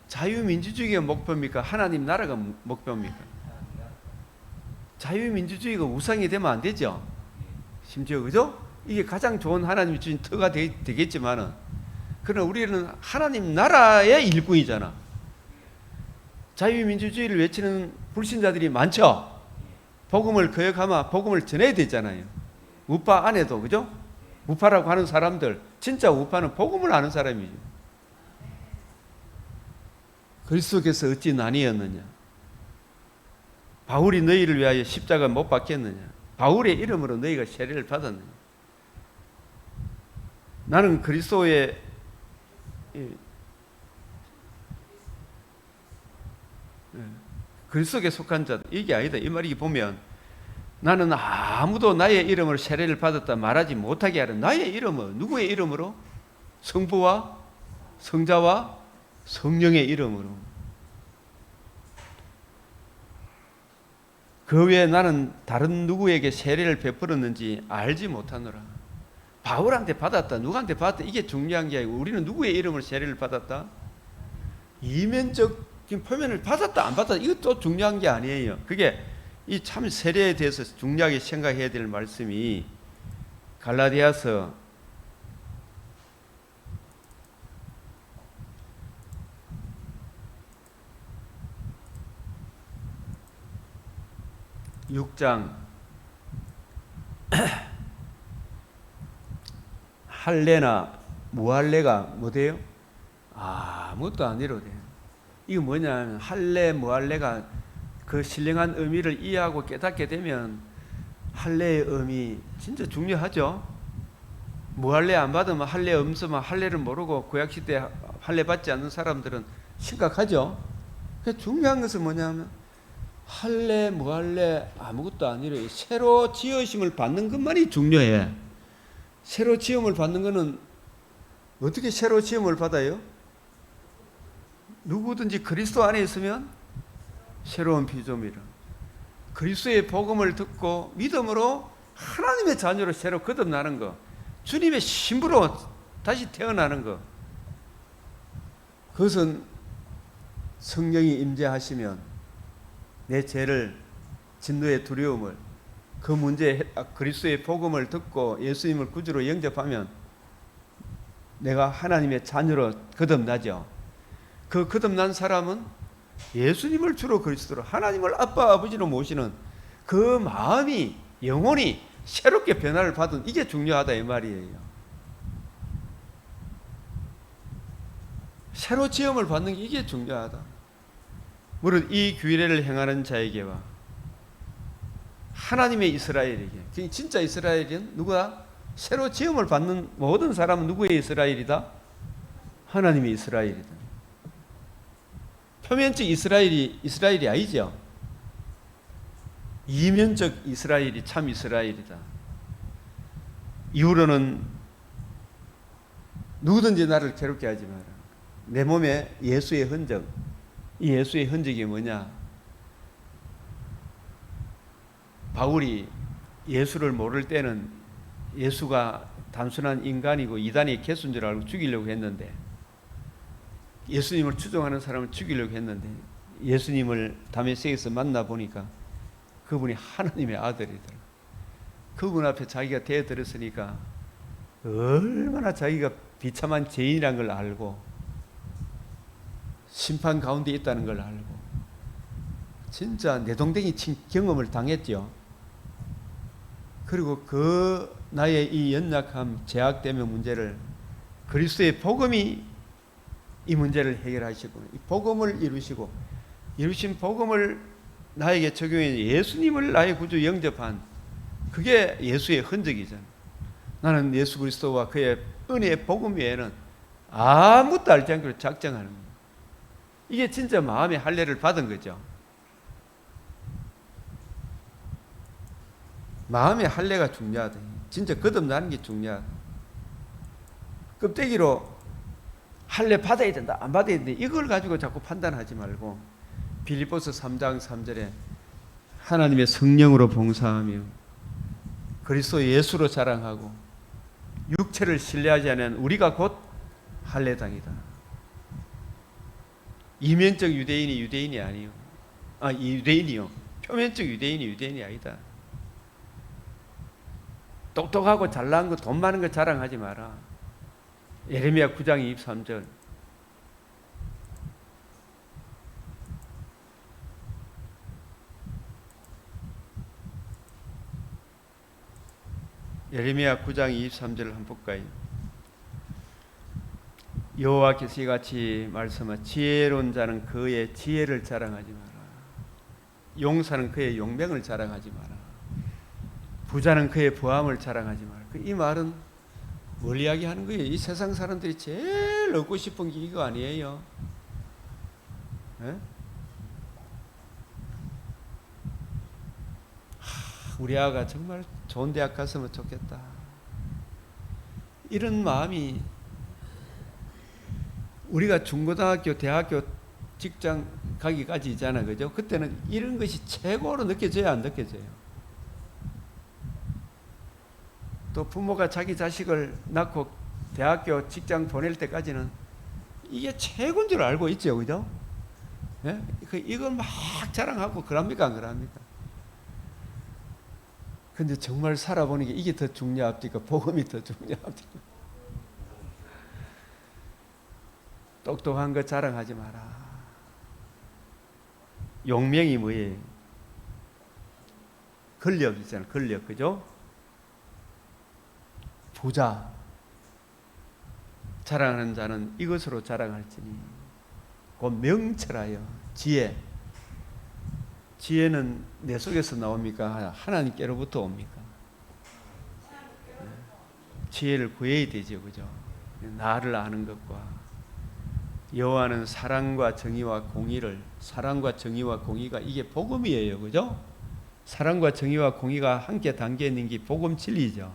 자유민주주의가 목표입니까? 하나님 나라가 목표입니까? 자유민주주의가 우상이 되면 안 되죠. 심지어 그죠? 이게 가장 좋은 하나님이 주신 터가 되겠지만은 그러나 우리는 하나님 나라의 일꾼이잖아. 자유민주주의를 외치는 불신자들이 많죠. 복음을 거역하면 복음을 전해야 되잖아요. 우파 안에도 그죠? 우파라고 하는 사람들, 진짜 우파는 복음을 아는 사람이죠. 그리스도께서 어찌 나뉘었느냐? 바울이 너희를 위하여 십자가 못 박혔느냐? 바울의 이름으로 너희가 세례를 받았느냐? 나는 그리스도의 그리스도에 속한 자, 이게 아니다. 이 말이 보면 나는 아무도 나의 이름으로 세례를 받았다 말하지 못하게 하는 나의 이름은 누구의 이름으로? 성부와 성자와 성령의 이름으로. 그 외에 나는 다른 누구에게 세례를 베풀었는지 알지 못하노라. 바울한테 받았다, 누구한테 받았다, 이게 중요한 게 아니고 우리는 누구의 이름으로 세례를 받았다? 이면적인 표면을 받았다, 안 받았다, 이것도 중요한 게 아니에요. 그게 이 참 세례에 대해서 중요하게 생각해야 될 말씀이 갈라디아서 6장 할례나 무할례가 뭐 돼요? 아무것도 아니로 돼요. 이거 뭐냐면 할례 무할례가 그 신령한 의미를 이해하고 깨닫게 되면 할례의 의미 진짜 중요하죠. 무할례 안 받으면 할례 없으면 할례를 모르고 구약시대 할례 받지 않는 사람들은 심각하죠. 중요한 것은 뭐냐면 할례 무할례 아무것도 아니래요. 새로 지으심을 받는 것만이 중요해. 새로 지음을 받는 것은 어떻게 새로 지음을 받아요? 누구든지 그리스도 안에 있으면 새로운 피조물이라. 그리스도의 복음을 듣고 믿음으로 하나님의 자녀로 새로 거듭나는 것, 주님의 신부로 다시 태어나는 것, 그것은 성령이 임재하시면 내 죄를, 진노의 두려움을, 그 문제에 그리스도의 복음을 듣고 예수님을 구주로 영접하면 내가 하나님의 자녀로 거듭나죠. 그 거듭난 사람은 예수님을 주로 그리스도로, 하나님을 아빠 아버지로 모시는 그 마음이 영혼이 새롭게 변화를 받은, 이게 중요하다 이 말이에요. 새로 지음을 받는 게 이게 중요하다. 무릇 이 규례를 행하는 자에게와 하나님의 이스라엘에게, 진짜 이스라엘은 누구야? 새로 지음을 받는 모든 사람은 누구의 이스라엘이다? 하나님의 이스라엘이다. 표면적 이스라엘이 아니죠. 이면적 이스라엘이 참 이스라엘이다. 이후로는 누구든지 나를 괴롭게 하지 마라. 내 몸에 예수의 흔적, 이 예수의 흔적이 뭐냐? 바울이 예수를 모를 때는 예수가 단순한 인간이고 이단의 개수인 줄 알고 죽이려고 했는데, 예수님을 추종하는 사람을 죽이려고 했는데 예수님을 다메섹에서 만나보니까 그분이 하나님의 아들이더라. 그분 앞에 자기가 대들었으니까 얼마나 자기가 비참한 죄인이라는 걸 알고 심판 가운데 있다는 걸 알고 진짜 내동댕이 친 경험을 당했죠. 그리고 그 나의 이 연약함, 제약되는 문제를 그리스도의 복음이 이 문제를 해결하시고 이 복음을 이루신 복음을 나에게 적용해 예수님을 나의 구주 영접한, 그게 예수의 흔적이잖아. 나는 예수 그리스도와 그의 은혜의 복음 외에는 아무것도 알지 않기로 작정하는 거예요. 이게 진짜 마음의 할례를 받은 거죠. 마음의 할례가 중요하다. 진짜 거듭나는 게 중요하다. 껍데기로 할례 받아야 된다, 안 받아야 된다, 이걸 가지고 자꾸 판단하지 말고 빌립보서 3장 3절에 하나님의 성령으로 봉사하며 그리스도 예수로 자랑하고 육체를 신뢰하지 않은 우리가 곧 할례당이다. 이면적 유대인이 유대인이 아니요. 유대인이요. 표면적 유대인이 아니다. 똑똑하고 잘난 거, 돈 많은 거 자랑하지 마라. 예레미야 9장 23절. 예레미야 9장 23절을 한번 볼까요? 여호와께서 이같이 말씀하 지혜로운 자는 그의 지혜를 자랑하지 마라. 용사는 그의 용맹을 자랑하지 마라. 부자는 그의 부함을 자랑하지 마라. 이 말은 뭘 이야기하는 거예요? 이 세상 사람들이 제일 얻고 싶은 게 이거 아니에요? 우리 아가 정말 좋은 대학 갔으면 좋겠다. 이런 마음이, 우리가 중고등학교, 대학교, 직장 가기까지 있잖아, 그죠? 그때는 이런 것이 최고로 느껴져야 안 느껴져요? 또 부모가 자기 자식을 낳고 대학교, 직장 보낼 때까지는 이게 최고인 줄 알고 있죠, 그죠? 예? 이걸 막 자랑하고 그럽니까, 안 그럽니까? 근데 정말 살아보는 게 이게 더 중요합니까? 복음이 더 중요합니까? 똑똑한 거 자랑하지 마라. 용명이 뭐예요? 권력 있잖아요. 권력, 그죠? 부자. 자랑하는 자는 이것으로 자랑할지니 곧 명철하여 지혜. 지혜는 내 속에서 나옵니까? 하나님께로부터 옵니까? 지혜를 구해야 되죠, 그죠? 나를 아는 것과 여호와는 사랑과 정의와 공의를, 사랑과 정의와 공의가 이게 복음이에요, 그죠? 사랑과 정의와 공의가 함께 담겨 있는 게 복음 진리죠.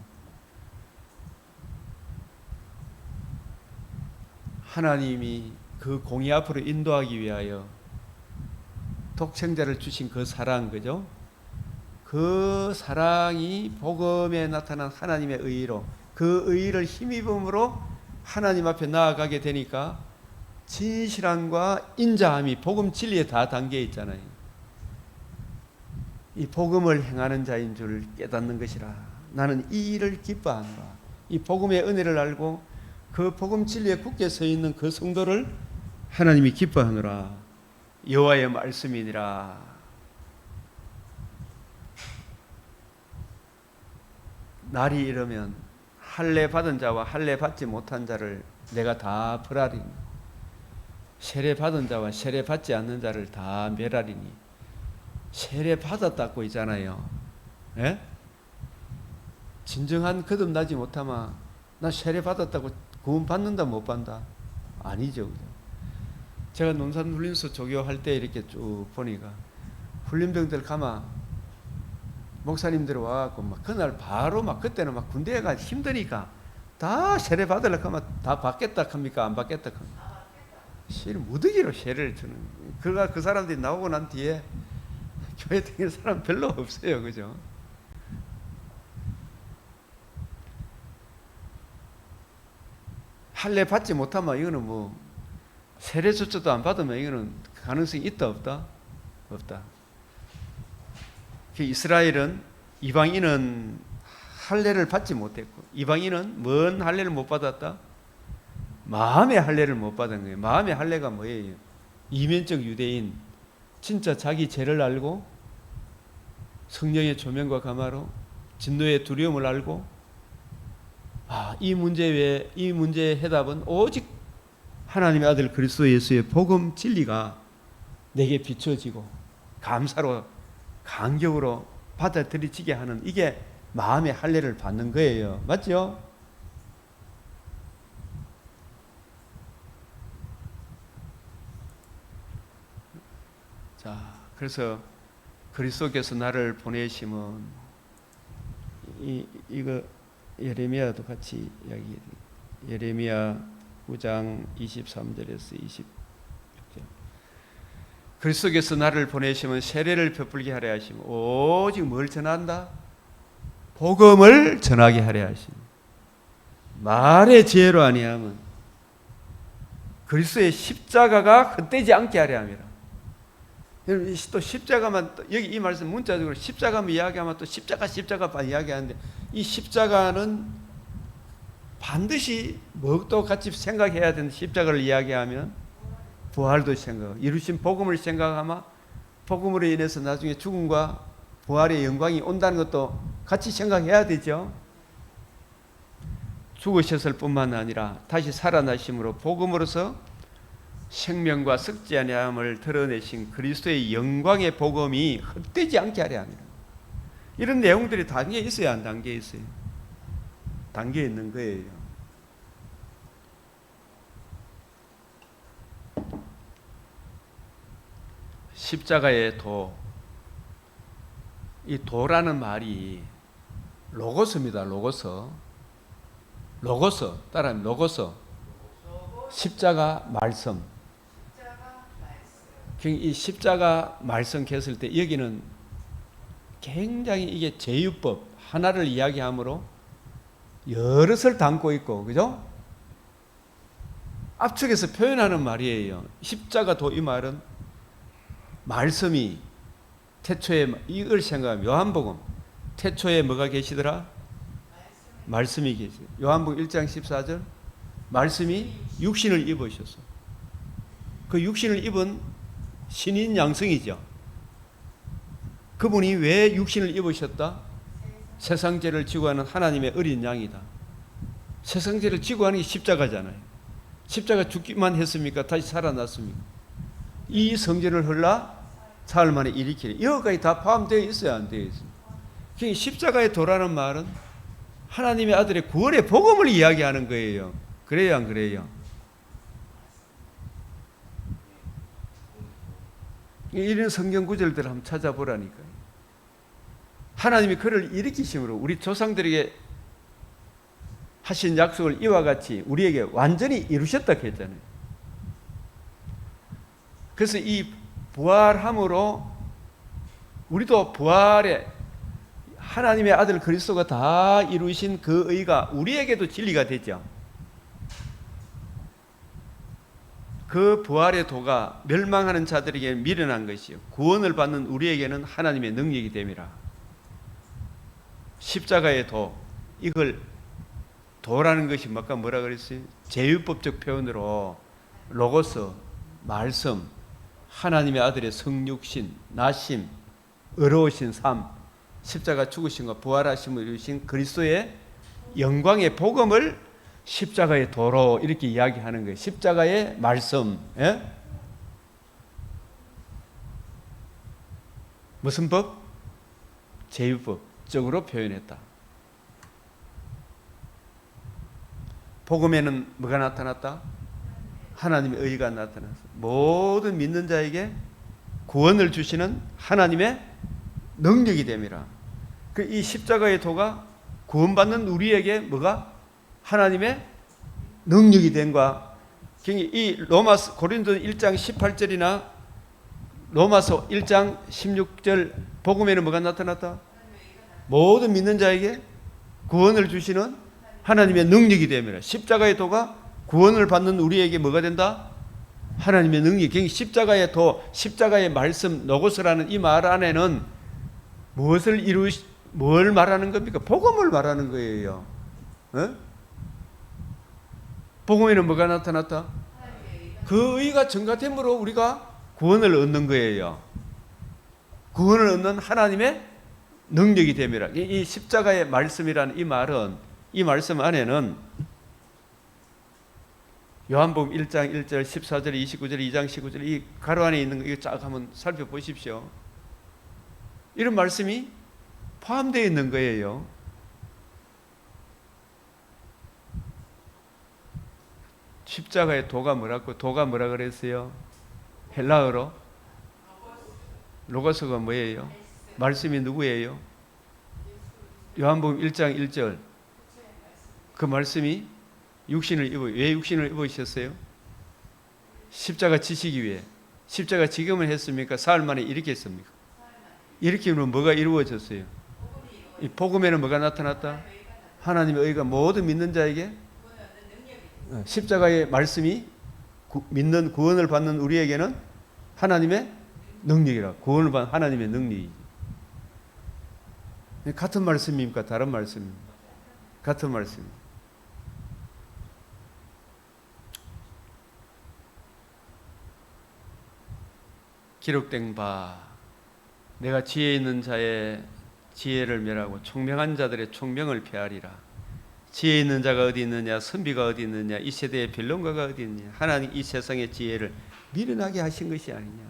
하나님이 그 공의 앞으로 인도하기 위하여 독생자를 주신 그 사랑, 그죠? 그 사랑이 복음에 나타난 하나님의 의로, 그 의를 힘입음으로 하나님 앞에 나아가게 되니까 진실함과 인자함이 복음 진리에 다 담겨 있잖아요. 이 복음을 행하는 자인 줄 깨닫는 것이라. 나는 이 일을 기뻐하노라. 이 복음의 은혜를 알고 그 복음 진리에 굳게 서 있는 그 성도를 하나님이 기뻐하노라. 여호와의 말씀이니라. 날이 이르면 할례 받은 자와 할례 받지 못한 자를 내가 다 벌하리니 세례 받은 자와 세례 받지 않는 자를 다 멸하리니. 세례 받았다고 있잖아요. 예? 진정한 거듭나지 못하면 나 세례 받았다고 구원 받는다 못 받는다? 아니죠. 제가 논산훈련소 조교할 때 이렇게 쭉 보니까 훈련병들 가면 목사님들 와갖고 막 그날 바로 막 그때는 막 군대에 가 힘드니까 다 세례 받으려고 하면 다 받겠다 합니까? 안 받겠다 합니까? 실 무더기로 세례를 주는. 그 사람들이 나오고 난 뒤에 교회 다니는 사람 별로 없어요. 그죠? 할례 받지 못하면 이거는 뭐 세례 조차도 안 받으면 이거는 가능성이 있다 없다? 없다. 이스라엘은 이방인은 할례를 받지 못했고 이방인은 뭔 할례를 못 받았다? 마음의 할례를 못 받은 거예요. 마음의 할례가 뭐예요? 이면적 유대인, 진짜 자기 죄를 알고 성령의 조명과 감화로 진노의 두려움을 알고 이 문제의 해답은 오직 하나님의 아들 그리스도 예수의 복음 진리가 내게 비춰지고 감사로 간격으로 받아들이지게 하는 이게 마음의 할례를 받는 거예요. 맞죠? 자, 그래서 그리스도께서 나를 보내심은 이거 예레미야도 같이 이야기해요. 예레미야 9장 23절에서 26절. 그리스도께서 나를 보내시면 세례를 베풀게 하려 하시면 오직 뭘 전한다? 복음을 전하게 하려 하시니 말의 지혜로 아니하면 그리스도의 십자가가 헛되지 않게 하려 함이라. 또 십자가만 여기 이 말씀 문자적으로 십자가만 이야기하면 또 십자가 이야기하는데 이 십자가는 반드시 뭐도 같이 생각해야 되는 십자가를 이야기하면 부활도 생각, 이루신 복음을 생각하면 복음으로 인해서 나중에 죽음과 부활의 영광이 온다는 것도 같이 생각해야 되죠. 죽으셨을 뿐만 아니라 다시 살아나심으로 복음으로서 생명과 썩지 아니함을 드러내신 그리스도의 영광의 복음이 헛되지 않게 하려 합니다. 이런 내용들이 담겨 있어야 안 담겨 있어요? 담겨 있는 거예요. 십자가의 도, 이 도라는 말이 로고스입니다. 로고스. 따라하면 로고스. 십자가 말씀. 이 십자가 말씀 했을 때 여기는 굉장히 이게 제유법 하나를 이야기하므로 여럿을 담고 있고, 그죠? 앞쪽에서 표현하는 말이에요. 십자가도 이 말은 말씀이 태초에 이걸 생각하면 요한복음 태초에 뭐가 계시더라? 말씀이 계시. 요한복음 1장 14절 말씀이 육신을 입으셨어. 그 육신을 입은 신인 양성이죠. 그분이 왜 육신을 입으셨다? 세상 죄를 지고 하는 하나님의 어린 양이다. 세상 죄를 지고 하는 게 십자가잖아요. 십자가 죽기만 했습니까? 다시 살아났습니까? 이 성전을 헐라 사흘 만에 일으키리. 여기까지 다 포함되어 있어야 안 되어 있습니다. 그러니까 십자가의 도라는 말은 하나님의 아들의 구원의 복음을 이야기하는 거예요. 그래요, 안 그래요? 이런 성경 구절들을 한번 찾아보라니까요. 하나님이 그를 일으키심으로 우리 조상들에게 하신 약속을 이와 같이 우리에게 완전히 이루셨다 했잖아요. 그래서 이 부활함으로 우리도 부활에 하나님의 아들 그리스도가 다 이루신 그 의가 우리에게도 진리가 되죠. 그 부활의 도가 멸망하는 자들에게 미련한 것이요 구원을 받는 우리에게는 하나님의 능력이 됨이라. 십자가의 도, 이걸 도라는 것이 아까 뭐라 그랬어요? 제유법적 표현으로 로고스, 말씀, 하나님의 아들의 성육신, 나심, 의로우신 삶, 십자가 죽으신과 부활하심을 이루신 그리스도의 영광의 복음을 십자가의 도로 이렇게 이야기하는 거예요. 십자가의 말씀. 예? 무슨 법? 제유법적으로 표현했다. 복음에는 뭐가 나타났다? 하나님의 의가 나타났어. 모든 믿는 자에게 구원을 주시는 하나님의 능력이 됨이라. 이 십자가의 도가 구원받는 우리에게 뭐가? 하나님의 능력이 된과 이 로마서 고린도 1장 18절이나 로마서 1장 16절 복음에는 뭐가 나타났다? 모든 믿는 자에게 구원을 주시는 하나님의 능력이 됨이라. 십자가의 도가 구원을 받는 우리에게 뭐가 된다? 하나님의 능력이. 십자가의 도, 십자가의 말씀, 로고스라는 이 말 안에는 뭘 말하는 겁니까? 복음을 말하는 거예요. 어? 복음에는 뭐가 나타났다? 그 의가 증가됨으로 우리가 구원을 얻는 거예요. 구원을 얻는 하나님의 능력이 됨이라. 이 십자가의 말씀이라는 이 말은, 이 말씀 안에는 요한복음 1장 1절, 14절, 29절, 2장 19절 이 가로 안에 있는 거 이거 쫙 한번 살펴보십시오. 이런 말씀이 포함되어 있는 거예요. 십자가의 도가 뭐라고? 도가 뭐라 그랬어요? 헬라어로? 로고스가 뭐예요? 말씀이 누구예요? 요한복음 1장 1절. 그 말씀이 육신을 입어. 왜 육신을 입으셨어요? 십자가 지시기 위해. 십자가 지금은 했습니까? 사흘 만에 일으켰습니까? 일으키면 뭐가 이루어졌어요? 이 복음에는 뭐가 나타났다? 하나님의 의가 모든 믿는 자에게 십자가의 말씀이 믿는 구원을 받는 우리에게는 하나님의 능력이라. 구원을 받는 하나님의 능력이. 같은 말씀입니까? 다른 말씀입니까? 같은 말씀입니다. 기록된 바 내가 지혜 있는 자의 지혜를 멸하고 총명한 자들의 총명을 폐하리라. 지혜 있는 자가 어디 있느냐? 선비가 어디 있느냐? 이 세대의 변론가가 어디 있느냐? 하나님 이 세상의 지혜를 미련하게 하신 것이 아니냐?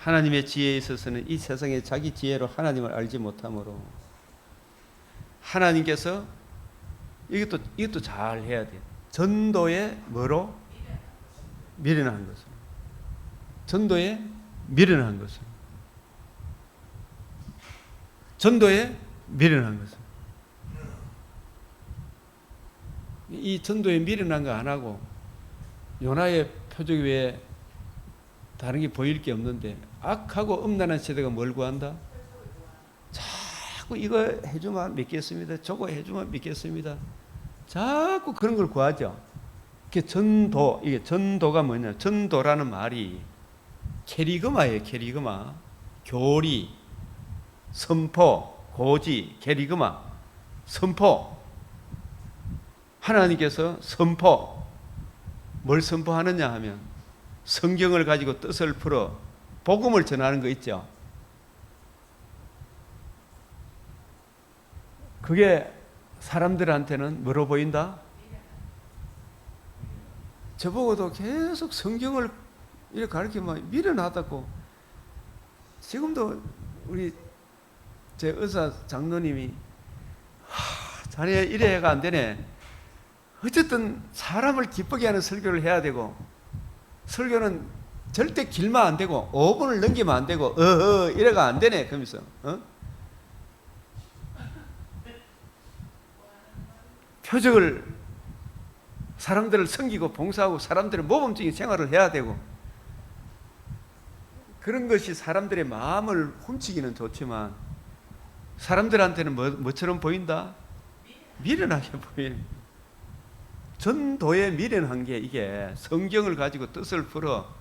하나님의 지혜에 있어서는 이 세상의 자기 지혜로 하나님을 알지 못하므로 하나님께서 이것도 잘 해야 돼요. 전도에 뭐로? 미련한 것으로. 전도에 미련한 것으로. 전도에 미련한 것으로. 이 전도에 미련한 거 안 하고 요나의 표적 외에 다른 게 보일 게 없는데 악하고 음란한 세대가 뭘 구한다? 자꾸 이거 해주면 믿겠습니다. 저거 해주면 믿겠습니다. 자꾸 그런 걸 구하죠. 이게 전도, 이게 전도가 뭐냐? 전도라는 말이 캐리그마예요. 캐리그마. 교리, 선포, 고지, 캐리그마, 선포. 하나님께서 선포, 뭘 선포하느냐 하면 성경을 가지고 뜻을 풀어 복음을 전하는 거 있죠. 그게 사람들한테는 뭐로 보인다? 저보고도 계속 성경을 이렇게 가르치면 미련하다고. 지금도 우리 제 의사 장로님이 자네 이래 해가 안 되네. 어쨌든 사람을 기쁘게 하는 설교를 해야 되고, 설교는 절대 길면 안 되고 5분을 넘기면 안 되고 이래가 안 되네. 그러면서 표적을, 사람들을 섬기고 봉사하고 사람들의 모범적인 생활을 해야 되고, 그런 것이 사람들의 마음을 훔치기는 좋지만 사람들한테는 뭐처럼 보인다? 미련하게 보이는. 전도에 미련한 게 이게 성경을 가지고 뜻을 풀어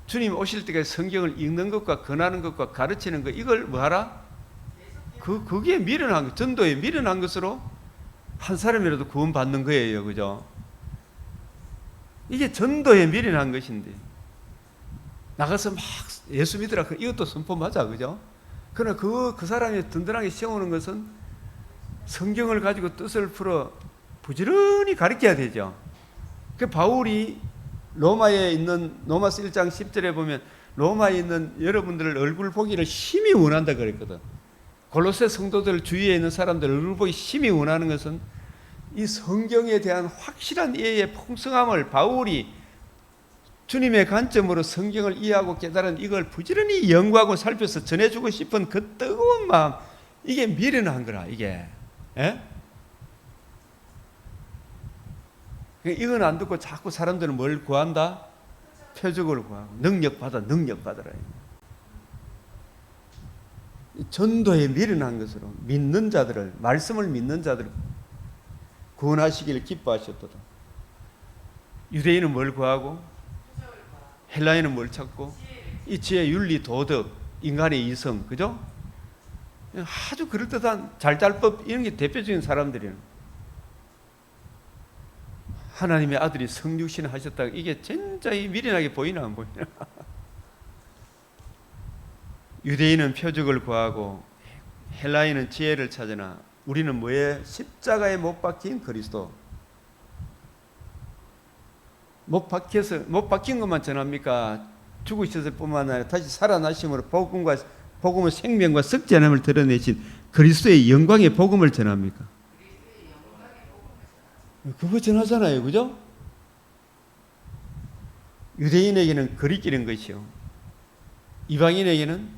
주님 오실 때까지 성경을 읽는 것과 권하는 것과 가르치는 것, 이걸 뭐하라? 그게 미련한 것, 전도에 미련한 것으로 한 사람이라도 구원받는 거예요. 그죠? 이게 전도에 미련한 것인데, 나가서 막 예수 믿으라, 이것도 선포 맞아. 그죠? 그러나 그 사람이 든든하게 세우는 것은 성경을 가지고 뜻을 풀어 부지런히 가르쳐야 되죠. 그 바울이 로마에 있는, 로마서 1장 10절에 보면 로마에 있는 여러분들 얼굴 보기를 심히 원한다 그랬거든. 골로새 성도들 주위에 있는 사람들 얼굴 보기 심히 원하는 것은 이 성경에 대한 확실한 이해의 풍성함을 바울이 주님의 관점으로 성경을 이해하고 깨달은 이걸 부지런히 연구하고 살펴서 전해주고 싶은 그 뜨거운 마음, 이게 미련한 거라. 이게 이건 안 듣고 자꾸 사람들은 뭘 구한다? 표적을 구하고 능력 받아라. 전도에 미련한 것으로 믿는 자들을, 말씀을 믿는 자들을 구원하시기를 기뻐하셨도다. 유대인은 뭘 구하고 헬라인은 뭘 찾고? 이 지혜, 윤리, 도덕, 인간의 이성, 그죠? 아주 그럴듯한 잘잘법, 이런 게 대표적인 사람들이에요. 하나님의 아들이 성육신 하셨다. 이게 진짜 미련하게 보이나 안 보이나? 유대인은 표적을 구하고 헬라인은 지혜를 찾으나 우리는 뭐에? 십자가에 못 박힌 그리스도. 못 박힌 것만 전합니까? 죽으셨을 뿐만 아니라 다시 살아나심으로 복음의 생명과 썩지 않음을 드러내신 그리스도의 영광의 복음을 전합니까? 그거 전하잖아요. 그죠? 유대인에게는 거리끼는 것이요, 이방인에게는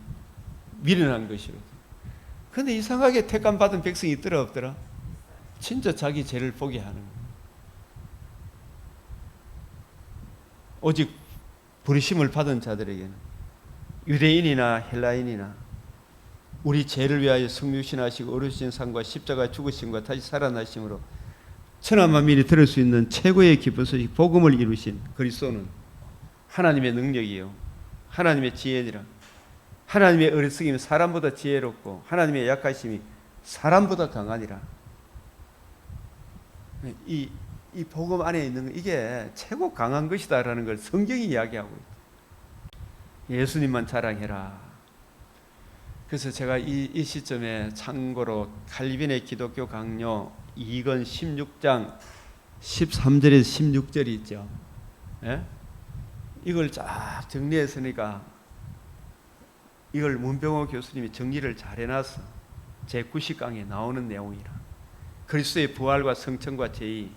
미련한 것이요. 그런데 이상하게 택감 받은 백성이 있더라 없더라? 진짜 자기 죄를 보게 하는 거예요. 오직 부르심을 받은 자들에게는, 유대인이나 헬라인이나 우리 죄를 위하여 성육신하시고 어르신 상과 십자가 죽으심과 다시 살아나심으로 천하만민이 들을 수 있는 최고의 기쁜 소식 복음을 이루신 그리스도는 하나님의 능력이요, 하나님의 지혜니라. 하나님의 어리석임이 사람보다 지혜롭고 하나님의 약하심이 사람보다 강하니라. 이 복음 안에 있는 거, 이게 최고 강한 것이다라는 걸 성경이 이야기하고 있다. 예수님만 자랑해라. 그래서 제가 이 시점에 참고로 칼빈의 기독교 강요 2권 16장 13절에서 16절이 있죠. 이걸 쫙 정리했으니까 이걸 문병호 교수님이 정리를 잘 해놨어. 제 90강에 나오는 내용이라. 그리스도의 부활과 성천과 제의,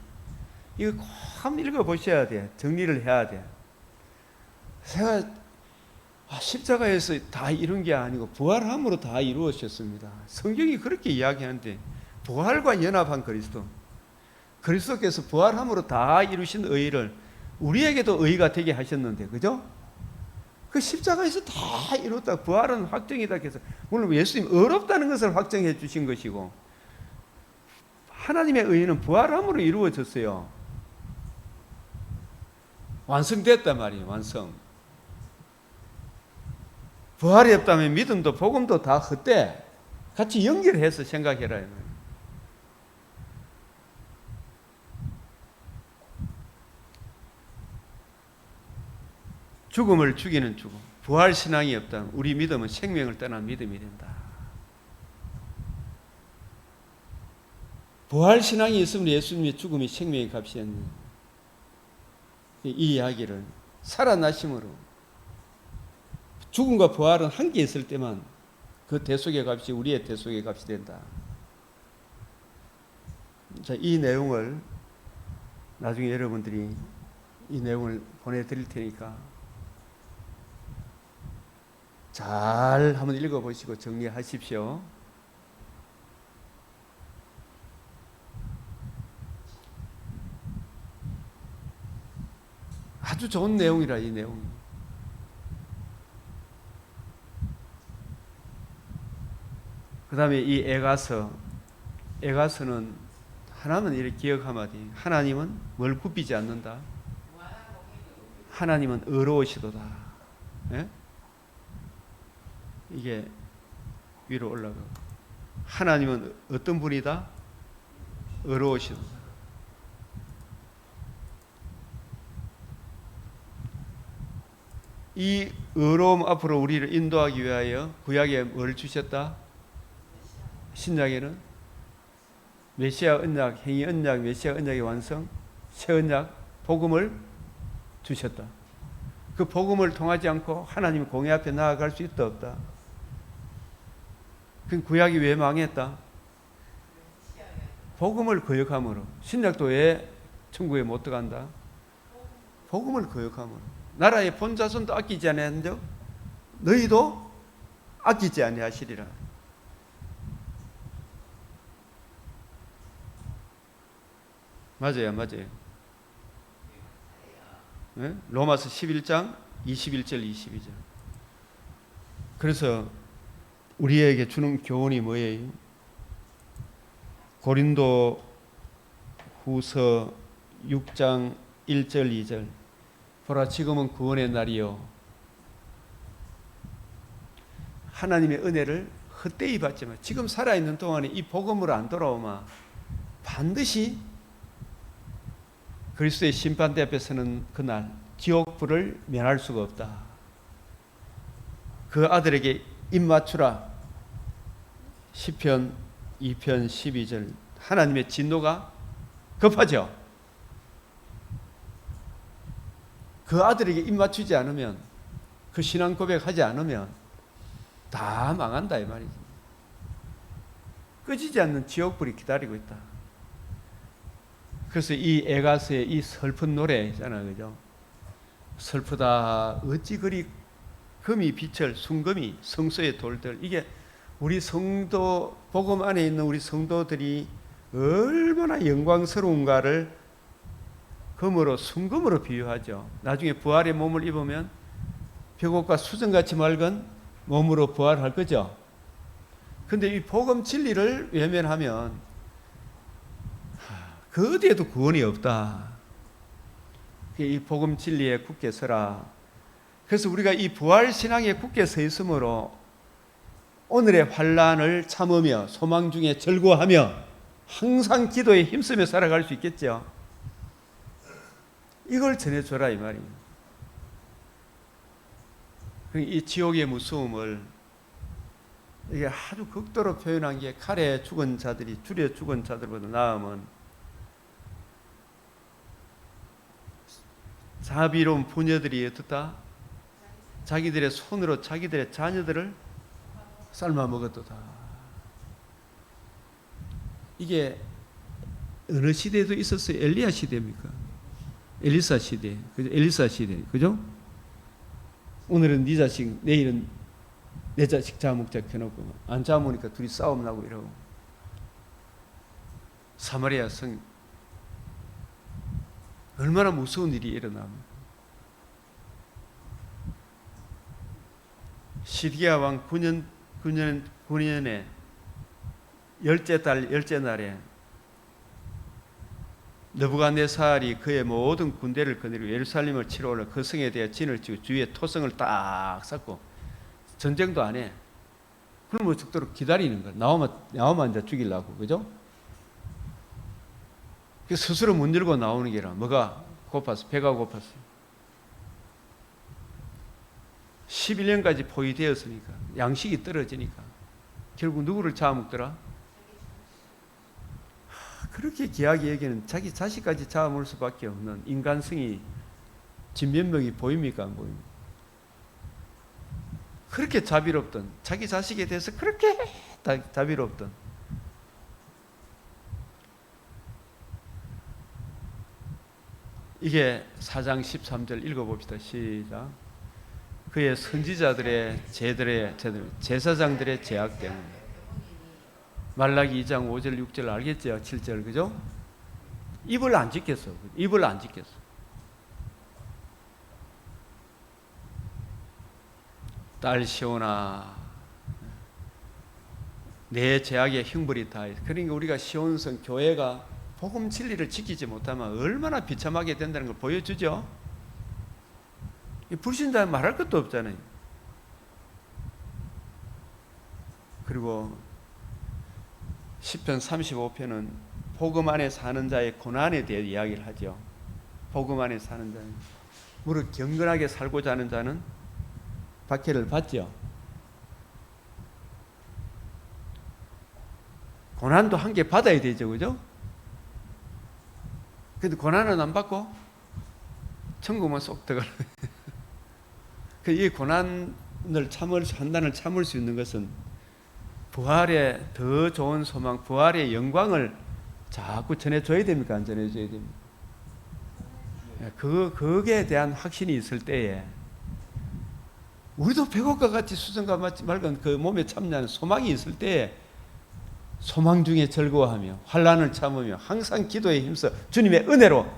이거 꼭 한번 읽어보셔야 돼. 정리를 해야 돼. 제가 십자가에서 다 이룬 게 아니고 부활함으로 다 이루어졌습니다. 성경이 그렇게 이야기하는데, 부활과 연합한 그리스도, 그리스도께서 부활함으로 다 이루신 의를 우리에게도 의가 되게 하셨는데, 그죠? 그 십자가에서 다 이뤘다. 부활은 확정이다 해서, 물론 예수님 어렵다는 것을 확정해 주신 것이고, 하나님의 의는 부활함으로 이루어졌어요. 완성됐단 말이에요. 완성. 부활이 없다면 믿음도 복음도 다 헛돼. 같이 연결해서 생각해라. 죽음을 죽이는 죽음, 부활신앙이 없다면 우리 믿음은 생명을 떠난 믿음이 된다. 부활신앙이 있으면 예수님의 죽음이 생명의 값이었네. 이 이야기를 살아나심으로 죽음과 부활은 함께 있을 때만 그 대속의 값이 우리의 대속의 값이 된다. 자, 이 내용을 나중에 여러분들이 이 내용을 보내드릴 테니까 잘 한번 읽어보시고 정리하십시오. 아주 좋은 내용이라 이 내용이. 그 다음에 이 에가서는 하나는 이렇게 기억하면 돼. 하나님은 뭘 굽히지 않는다. 하나님은 의로우시도다. 예? 이게 위로 올라가고 하나님은 어떤 분이다? 의로우시도다. 이 의로움 앞으로 우리를 인도하기 위하여 구약에 뭘 주셨다? 신약에는 메시아 언약, 행위 언약, 메시아 언약의 완성, 새 언약, 복음을 주셨다. 그 복음을 통하지 않고 하나님 공의 앞에 나아갈 수 있다 없다? 그 구약이 왜 망했다? 복음을 거역함으로. 신약도 왜 천국에 못 들어간다? 복음을 거역함으로. 나라의 본자손도 아끼지 아니하는데 너희도 아끼지 아니하시리라. 맞아요, 맞아요. 네? 로마서 11장 21절 22절. 그래서 우리에게 주는 교훈이 뭐예요? 고린도 후서 6장 1절 2절. 보라 지금은 구원의 날이요 하나님의 은혜를 헛되이 받지만 지금 살아있는 동안에 이 복음으로 안 돌아오면 반드시 그리스도의 심판대 앞에 서는 그날 지옥불을 면할 수가 없다. 그 아들에게 입 맞추라. 시편 2편 12절. 하나님의 진노가 급하죠. 그 아들에게 입 맞추지 않으면, 그 신앙 고백하지 않으면 다 망한다 이 말이지. 꺼지지 않는 지옥불이 기다리고 있다. 그래서 이 에가서의 이 슬픈 노래 있잖아요, 그죠? 슬프다 어찌 그리 금이 빛을 순금이 성소의 돌들. 이게 우리 성도 복음 안에 있는 우리 성도들이 얼마나 영광스러운가를 금으로 순금으로 비유하죠. 나중에 부활의 몸을 입으면 벽옥과 수정같이 맑은 몸으로 부활할 거죠. 근데 이 복음 진리를 외면하면 그 어디에도 구원이 없다. 이 복음 진리에 굳게 서라. 그래서 우리가 이 부활 신앙에 굳게 서 있으므로 오늘의 환난을 참으며 소망 중에 절구하며 항상 기도에 힘쓰며 살아갈 수 있겠죠. 이걸 전해줘라 이 말이에요. 이 지옥의 무서움을 이게 아주 극도로 표현한 게 칼에 죽은 자들이 줄에 죽은 자들보다 나으면 자비로운 부녀들이 어떻다? 자기들의 손으로 자기들의 자녀들을 삶아 먹었도다. 이게 어느 시대에도 있었어요? 엘리야 시대입니까? 엘리사 시대, 그죠? 엘리사 시대, 그죠? 오늘은 네 자식, 내일은 내 자식 잡아먹자 켜놓고 안 잡아먹으니까 둘이 싸움 나고 이러고. 사마리아 성 얼마나 무서운 일이 일어나면 시리아 왕 9년에 열째 달 열째 날에 느부갓네살이 그의 모든 군대를 거느리고 예루살렘을 치러 올라 그 성에 대해 진을 치고 주위에 토성을 딱 쌓고 전쟁도 안 해. 굶어 죽도록 기다리는 거야. 나오면 이제 죽이려고, 그죠? 스스로 문 열고 나오는 게라. 뭐가 고팠어? 배가 고팠어. 11년까지 포위되었으니까 양식이 떨어지니까 결국 누구를 잡아먹더라? 그렇게 귀하게 여기는 자기 자식까지 잡아먹을 수밖에 없는 인간성이 진면목이 보입니까? 안 보입니까? 그렇게 자비롭던, 자기 자식에 대해서 그렇게 자비롭던, 이게 4장 13절 읽어봅시다. 시작. 그의 선지자들의 제사장들의 죄악 때문에. 말라기 2장 5절 6절 알겠죠? 7절 그죠? 입을 안 짓겠어. 입을 안 짓겠어. 딸 시온아, 내 죄악의 형벌이 다 있어. 그러니까 우리가 시온성 교회가 복음 진리를 지키지 못하면 얼마나 비참하게 된다는 걸 보여주죠. 불신자는 말할 것도 없잖아요. 그리고 시편 35편은 복음 안에 사는 자의 고난에 대해 이야기를 하죠. 복음 안에 사는 자는, 무릇 경건하게 살고자 하는 자는 박해를 받죠. 고난도 한 개 받아야 되죠, 그죠? 근데 고난은 안 받고 천국만 쏙 들어가는. 이 고난을 한단을 참을 수 있는 것은 부활의 더 좋은 소망, 부활의 영광을 자꾸 전해줘야 됩니까? 안 전해줘야 됩니까? 거기에 대한 확신이 있을 때에 우리도 백옥과 같이 수정과 맑은 그 몸에 참여하는 소망이 있을 때에 소망 중에 즐거워하며 환난을 참으며 항상 기도에 힘써 주님의 은혜로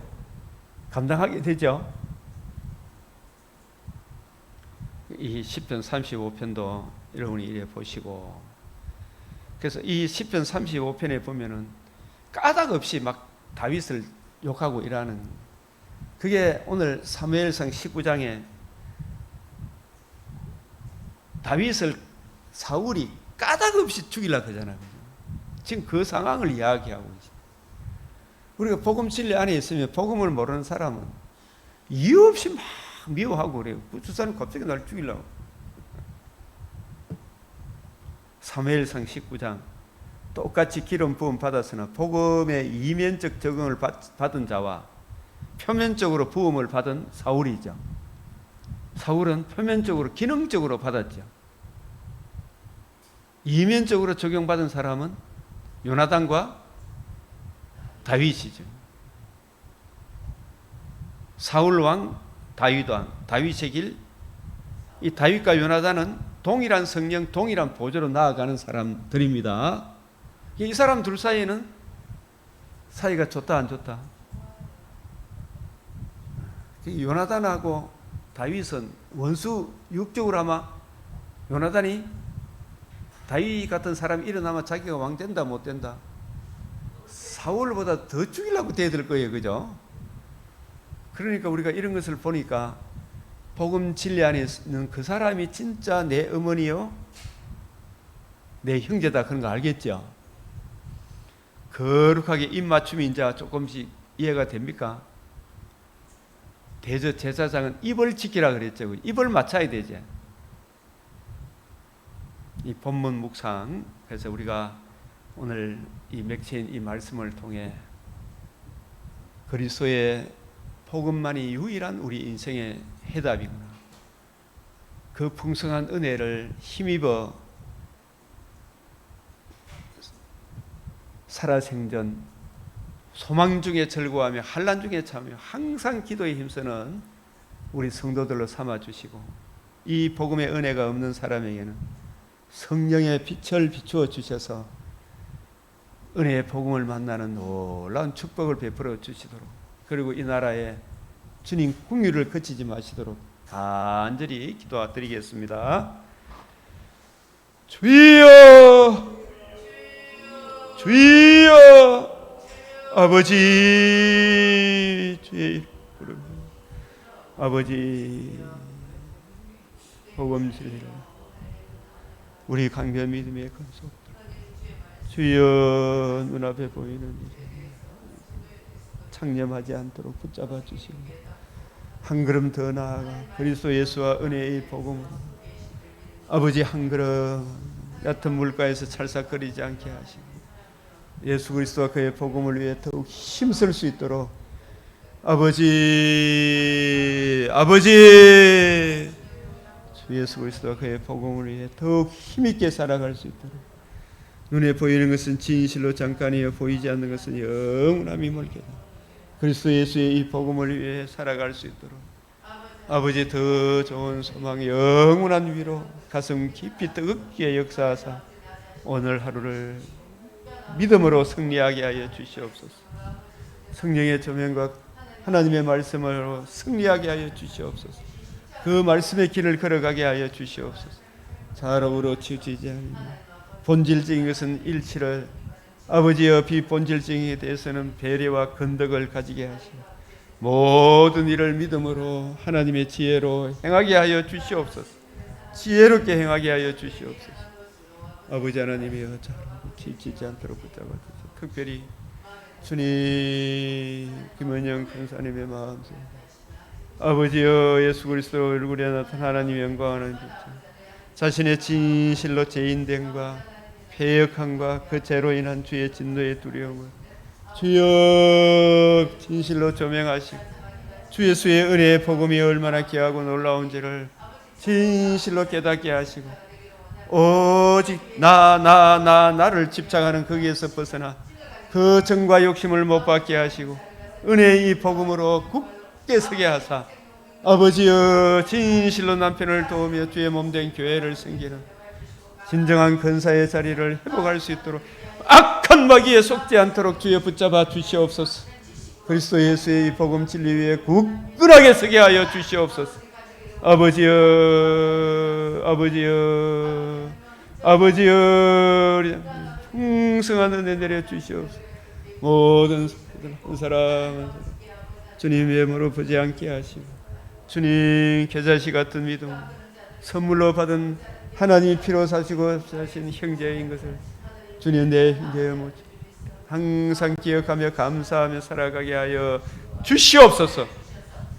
감당하게 되죠. 이 시편 35편도 여러분이 이래 보시고, 그래서 이 시편 35편에 보면은 까닭 없이 막 다윗을 욕하고 이러는, 그게 오늘 사무엘상 19장에 다윗을 사울이 까닭 없이 죽이려고 하잖아요. 지금 그 상황을 이야기하고 있어요. 우리가 복음 진리 안에 있으면 복음을 모르는 사람은 이유 없이 막 미워하고 그래요. 저 사람 갑자기 날 죽이려고. 사무엘상 19장, 똑같이 기름 부음 받았으나 복음의 이면적 적응을 받은 자와 표면적으로 부음을 받은 사울이죠. 사울은 표면적으로 기능적으로 받았죠. 이면적으로 적용받은 사람은 요나단과 다윗이죠. 사울 왕, 다윗 왕, 다윗의 길. 이 다윗과 요나단은 동일한 성령, 동일한 보좌로 나아가는 사람들입니다. 이 사람 둘 사이에는 사이가 좋다 안 좋다? 요나단하고 다윗은 원수, 육적으로 아마 요나단이 다윗 같은 사람이 일어나면 자기가 왕 된다 못 된다? 사울보다 더 죽이려고 대들 거예요. 그죠? 그러니까 우리가 이런 것을 보니까 복음 진리 안에 있는 그 사람이 진짜 내 어머니요, 내 형제다, 그런 거 알겠죠? 거룩하게 입맞춤이 이제 조금씩 이해가 됩니까? 대저 제사장은 입을 지키라 그랬죠. 입을 맞춰야 되죠. 이 본문 묵상, 그래서 우리가 오늘 이 맺힌 이 말씀을 통해 그리스도의 복음만이 유일한 우리 인생의 해답이구나, 그 풍성한 은혜를 힘입어 살아생전 소망 중에 즐거워하며 환난 중에 참으며 항상 기도에 힘쓰는 우리 성도들로 삼아주시고, 이 복음의 은혜가 없는 사람에게는 성령의 빛을 비추어 주셔서 은혜의 복음을 만나는 놀라운 축복을 베풀어 주시도록, 그리고 이 나라에 주님 국률을 거치지 마시도록 간절히 기도드리겠습니다. 주여, 주여, 아버지, 주의 이름, 아버지, 복음 진리를 우리 강변 믿음의 근속 주여 눈앞에 보이는 일 창념하지 않도록 붙잡아 주시고, 한 걸음 더 나아가 그리스도 예수와 은혜의 복음으로 아버지 한 걸음 얕은 물가에서 찰싹거리지 않게 하시고, 예수 그리스도와 그의 복음을 위해 더욱 힘쓸 수 있도록 아버지, 아버지, 주 예수 그리스도와 그의 복음을 위해 더욱 힘있게 살아갈 수 있도록, 눈에 보이는 것은 진실로 잠깐이요 보이지 않는 것은 영원함이 멀게다. 그리스도 예수의 이 복음을 위해 살아갈 수 있도록 아버지 더 좋은 소망, 영원한 위로 가슴 깊이 뜨겁게 역사하사 오늘 하루를 믿음으로 승리하게 하여 주시옵소서. 성령의 조명과 하나님의 말씀으로 승리하게 하여 주시옵소서. 그 말씀의 길을 걸어가게 하여 주시옵소서. 좌로우로 치우치지 않으며 본질적인 것은 일치를, 아버지여 비본질적인 에 대해서는 배려와 건덕을 가지게 하시고 모든 일을 믿음으로 하나님의 지혜로 행하게 하여 주시옵소서. 지혜롭게 행하게 하여 주시옵소서. 아버지 하나님이여 좌로우로 치우치지 않도록 붙잡아 주시옵소서. 특별히 주님 김은영 권사님의 마음속, 아버지여 예수 그리스도 얼굴에 나타난 하나님의 영광하는 빛, 자신의 진실로 죄인됨과 패역함과 그 죄로 인한 주의 진노의 두려움을 주여 진실로 조명하시고 주 예수의 은혜의 복음이 얼마나 귀하고 놀라운지를 진실로 깨닫게 하시고 오직 나를 집착하는 거기에서 벗어나 그 정과 욕심을 못 받게 하시고 은혜의 이 복음으로 굳게 서게 하사 아버지여 진실로 남편을 도우며 주의 몸된 교회를 섬기는 진정한 권사의 자리를 회복할 수 있도록 악한 마귀에 속지 않도록 주여 붙잡아 주시옵소서. 그리스도 예수의 이 복음 진리 위에 굳건하게 서게 하여 주시옵소서. 아버지여, 아버지여, 아버지여, 풍성한 은혜 내려 주시옵소서. 모든 한 사람 주님 외모로 보지 않게 하시고 주님 계자씨 같은 믿음, 선물로 받은 하나님이 피로 사시고 사신 형제인 것을 주님 내 형제여 모지 항상 기억하며 감사하며 살아가게 하여 주시옵소서.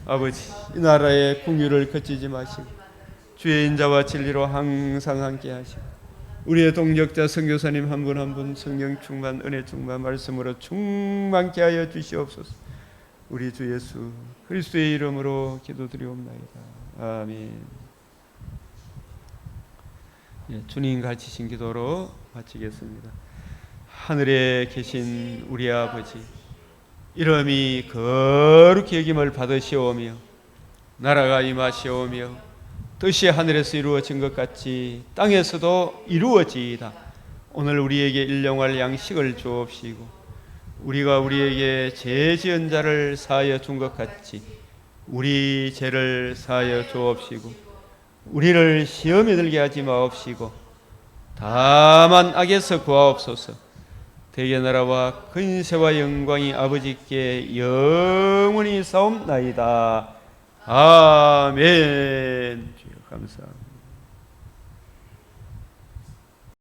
아버지 이 나라의 국률을 거치지 마시고 주의 인자와 진리로 항상 함께 하시고 우리의 동역자 선교사님 한 분 한 분 성령 충만 은혜 충만 말씀으로 충만케 하여 주시옵소서. 우리 주 예수 그리스도의 이름으로 기도드리옵나이다. 아멘. 예, 주님 가르치신 기도로 마치겠습니다. 하늘에 계신 우리 아버지, 이름이 거룩히 여김을 받으시오며 나라가 임하시오며 뜻이 하늘에서 이루어진 것 같이 땅에서도 이루어지이다. 오늘 우리에게 일용할 양식을 주옵시고 우리가 우리에게 죄 지은 자를 사하여 준 것 같이 우리 죄를 사하여 주옵시고 우리를 시험에 들게 하지 마옵시고 다만 악에서 구하옵소서. 대개 나라와 근세와 영광이 아버지께 영원히 사옵나이다. 아멘. 주여 감사합니다.